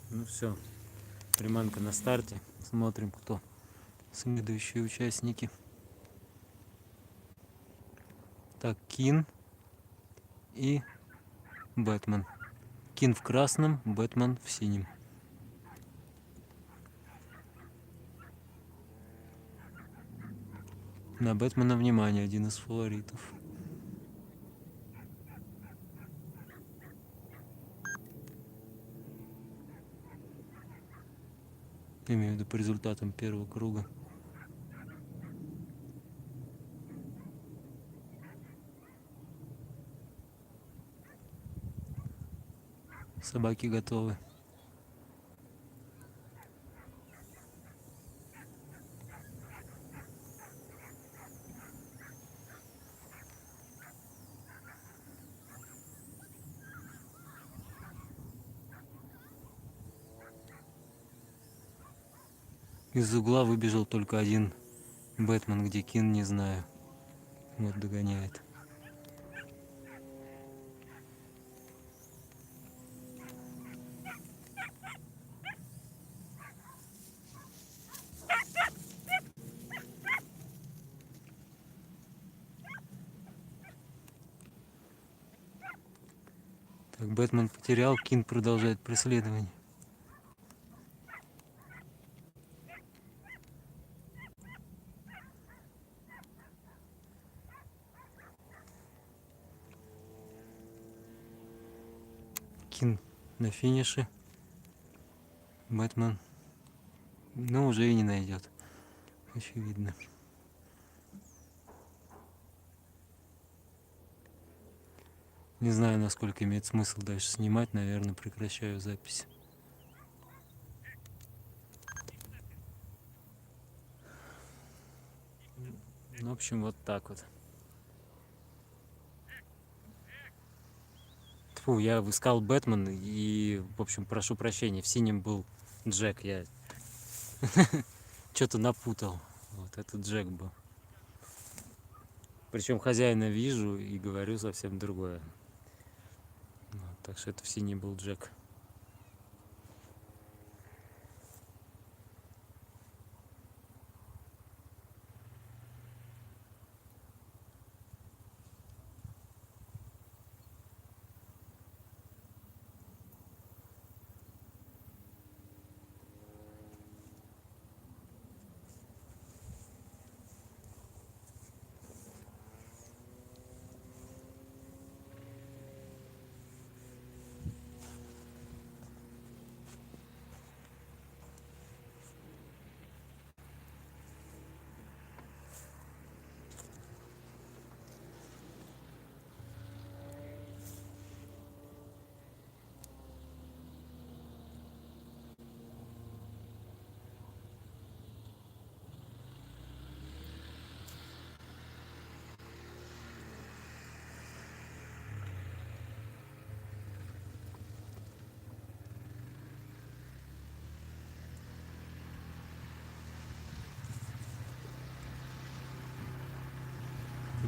Ну все, приманка на старте. Смотрим, кто следующие участники. Так, Кин и Бэтмен. Кин в красном, Бэтмен в синем. На Бэтмена внимание, один из фаворитов. Имею в виду по результатам первого круга. Собаки готовы. Из угла выбежал только один Бэтмен, где Кин, не знаю. Вот догоняет. Так, Бэтмен потерял, Кин продолжает преследование. Кин на финише. Бэтмен, ну, уже и не найдет. Очевидно. Не знаю, насколько имеет смысл дальше снимать. Наверное, прекращаю запись. Ну, в общем, вот так вот. Фу, я искал Бэтмен и, в общем, прошу прощения, в синем был Джек. Я что-то напутал. Вот это Джек был. Причем хозяина вижу и говорю совсем другое. Вот, так что это в синий был Джек.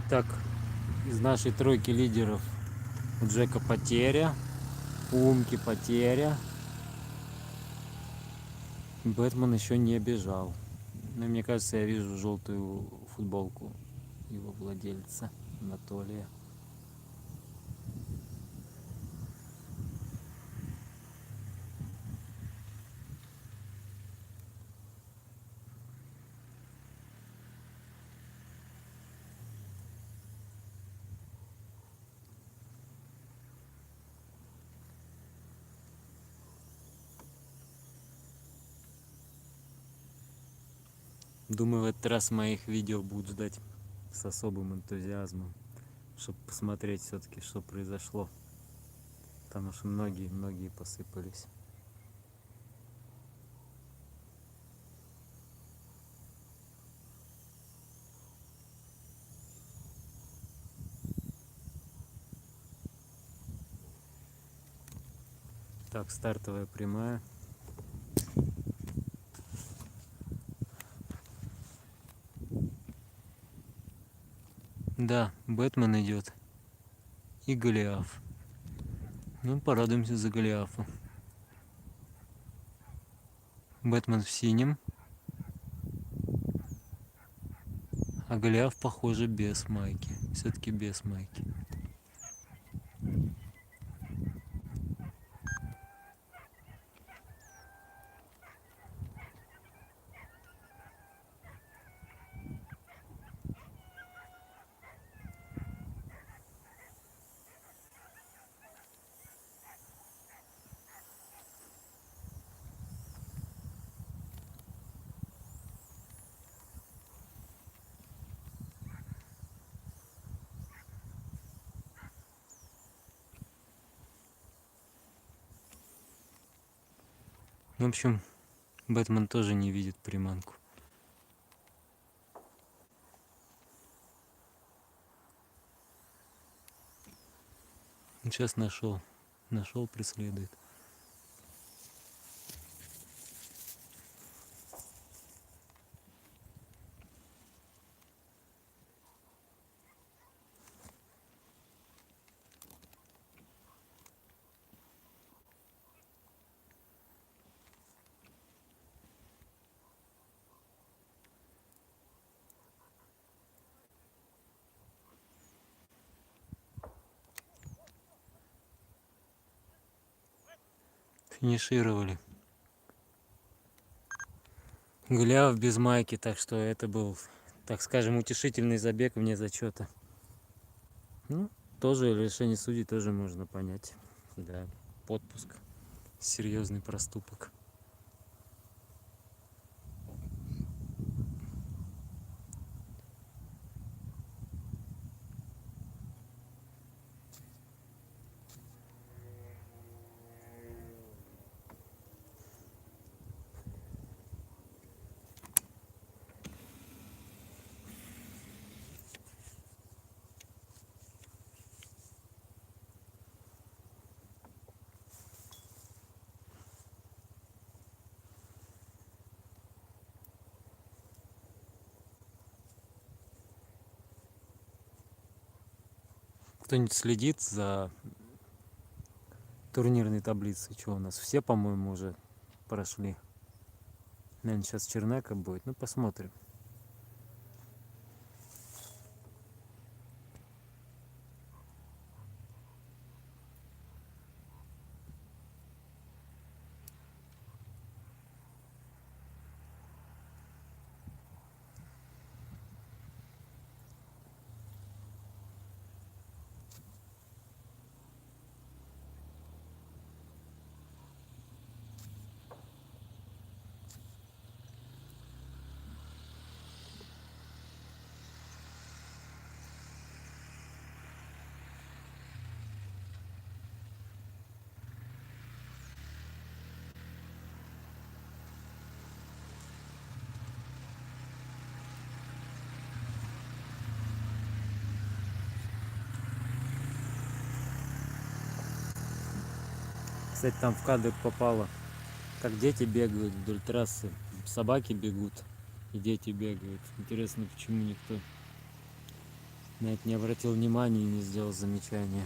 Итак, из нашей тройки лидеров у Джека потеря, у Умки потеря. Бэтмен еще не бежал. Но мне кажется, я вижу желтую футболку его владельца. Анатолия. Думаю, в этот раз моих видео будут ждать с особым энтузиазмом, чтобы посмотреть все-таки, что произошло. Потому что многие посыпались. Так, стартовая прямая. Да, Бэтмен идет. И Голиаф. Ну, порадуемся за Голиафа. Бэтмен в синем. А Голиаф, похоже, без майки. Все-таки без майки. В общем, Бэтмен тоже не видит приманку. Сейчас нашел. Нашел, преследует. Финишировали. Голиаф без майки, так что это был, так скажем, утешительный забег вне зачета. Ну, тоже решение судей тоже можно понять. Да, подпуск. Серьезный проступок. Кто-нибудь следит за турнирной таблицей? Что у нас? Все, по-моему, уже прошли. Наверное, сейчас Чернека будет. Ну, посмотрим. Кстати, там в кадр попало, как дети бегают вдоль трассы. Собаки бегут, и дети бегают. Интересно, почему никто на это не обратил внимания и не сделал замечания.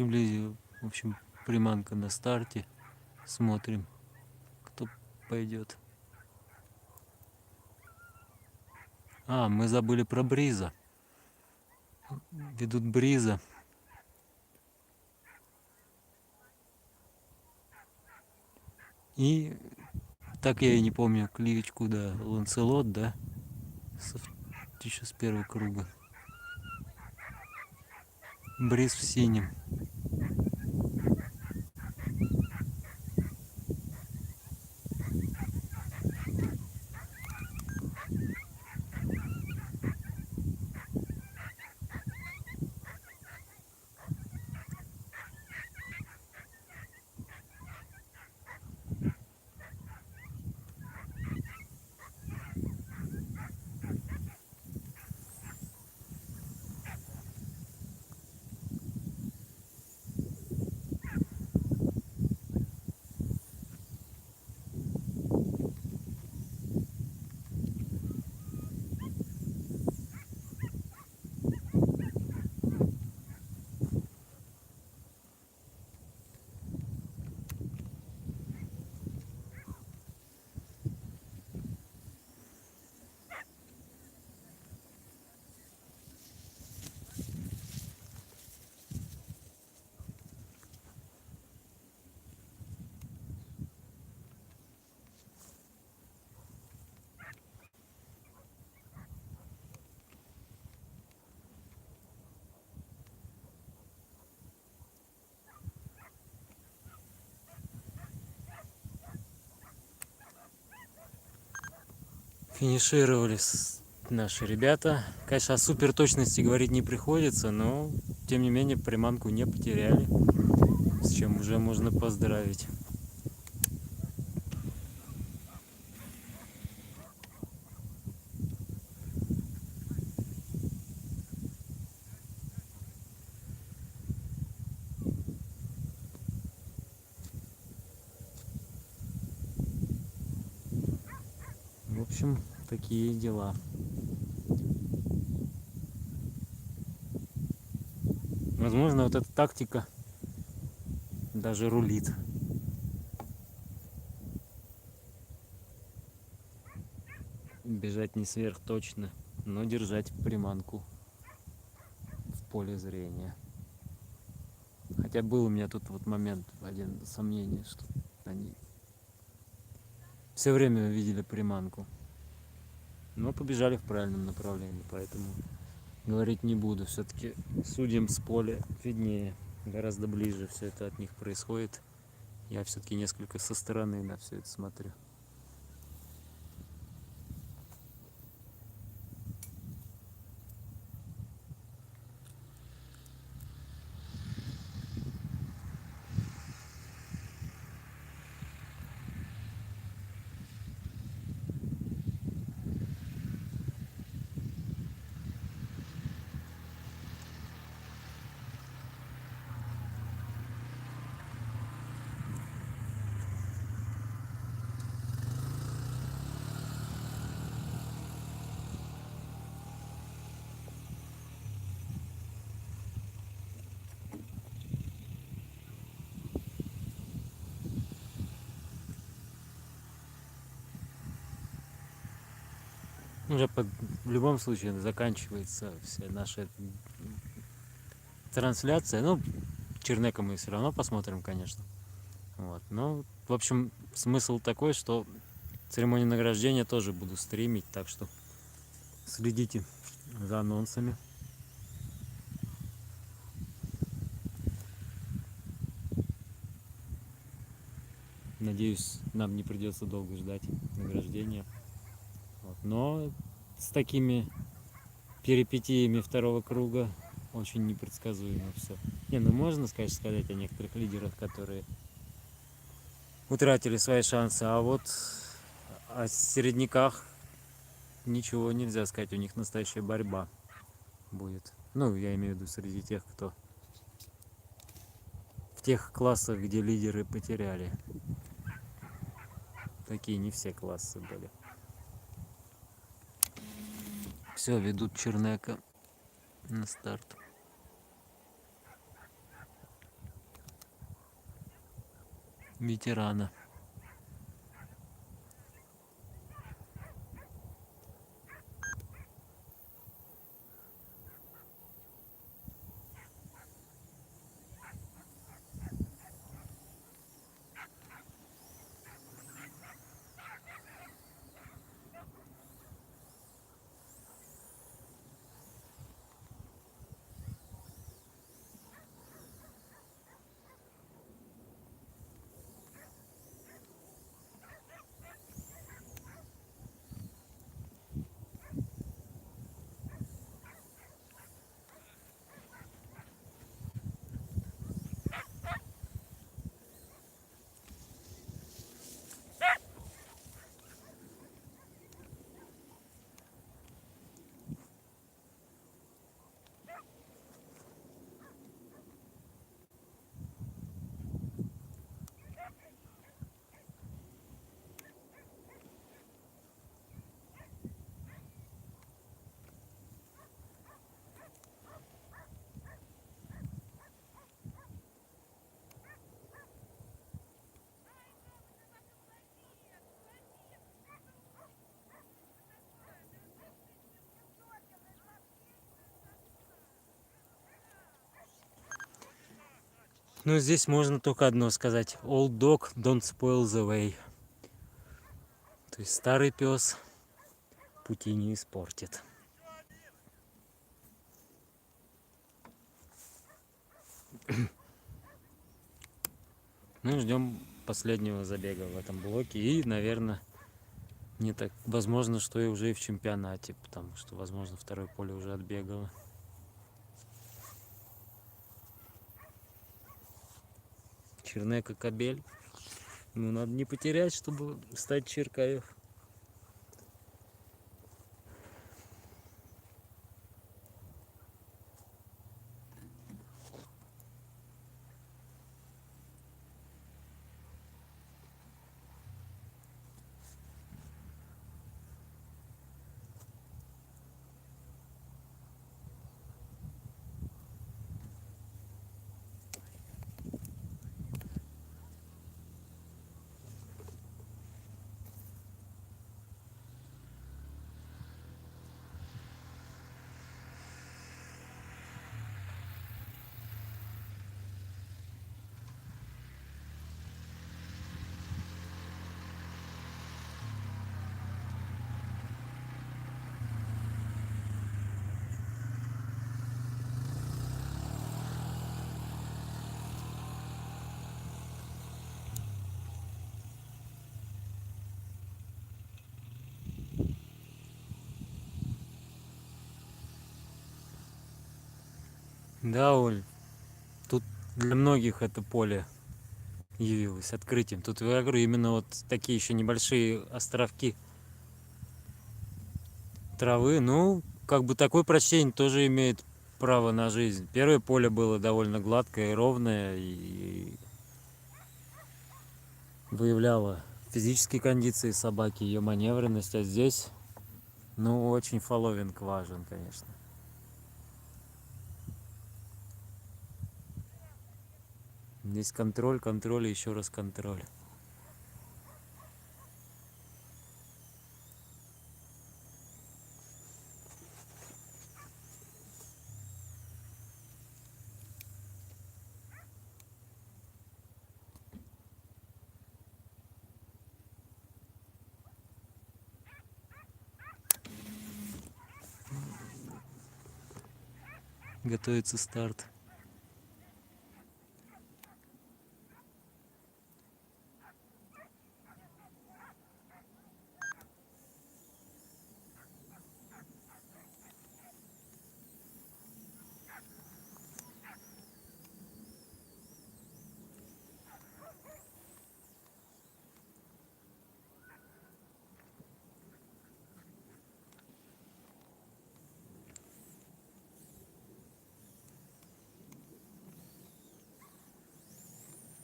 приблизил. В общем, приманка на старте. Смотрим, кто пойдет. А, мы забыли про бриза. Ведут бриза. И так я и не помню кличку, да, Ланселот, да, еще с первого круга. Бриз в синем. Финишировали наши ребята. Конечно, о супер точности говорить не приходится, но тем не менее приманку не потеряли, с чем уже можно поздравить. В общем, такие дела. Возможно, вот эта тактика даже рулит. Бежать не сверхточно, но держать приманку в поле зрения. Хотя был у меня тут вот момент, один сомнение, что они все время видели приманку, но побежали в правильном направлении, поэтому говорить не буду. Все-таки судьям с поля виднее, гораздо ближе все это от них происходит. Я все-таки несколько со стороны на все это смотрю. Уже в любом случае заканчивается вся наша трансляция. Ну, Чернека мы все равно посмотрим, конечно. Вот. Но, в общем, смысл такой, что церемонию награждения тоже буду стримить, так что следите за анонсами. Надеюсь, нам не придется долго ждать награждения. Вот. Но с такими перипетиями второго круга очень непредсказуемо все. Не, ну можно, конечно, сказать о некоторых лидерах, которые утратили свои шансы, а вот о середняках ничего нельзя сказать, у них настоящая борьба будет. Ну, я имею в виду среди тех, кто в тех классах, где лидеры потеряли. Такие не все классы были. Все, ведут Чернека на старт. ветерана. Ну, здесь можно только одно сказать. Old dog don't spoil the way. То есть старый пес пути не испортит. Ну, ждем последнего забега в этом блоке. И, наверное, не так возможно, что и уже и в чемпионате, потому что, возможно, второе поле уже отбегало. Чернека Кобель. Ну, надо не потерять, чтобы стать Черкаев. Да, Оль, тут для многих это поле явилось открытием. Тут, я говорю, именно вот такие еще небольшие островки травы. Ну, как бы такое прочтение тоже имеет право на жизнь. Первое поле было довольно гладкое и ровное, и выявляло физические кондиции собаки, ее маневренность. А здесь, ну, очень фоловинг важен, конечно. Здесь контроль, контроль и еще раз контроль. Готовится старт.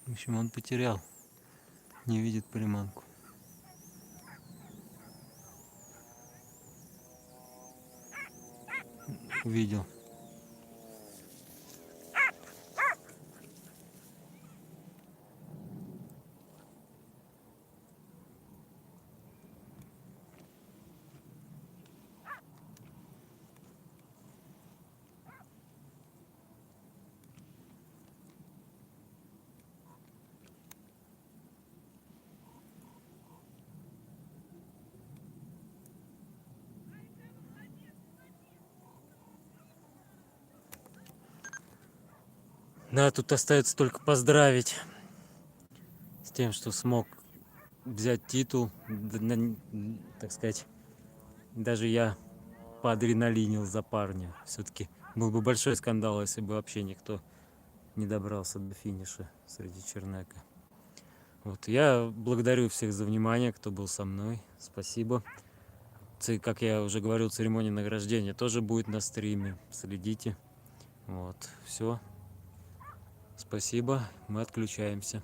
В общем, он потерял, не видит приманку. Увидел. Да, тут остается только поздравить с тем, что смог взять титул. Так сказать, даже я поадреналинил за парня. Все-таки был бы большой скандал, если бы вообще никто не добрался до финиша среди Чернека. Вот, я благодарю всех за внимание, кто был со мной. Спасибо. Как я уже говорил, церемония награждения тоже будет на стриме. Следите. Вот, все. Спасибо. Мы отключаемся.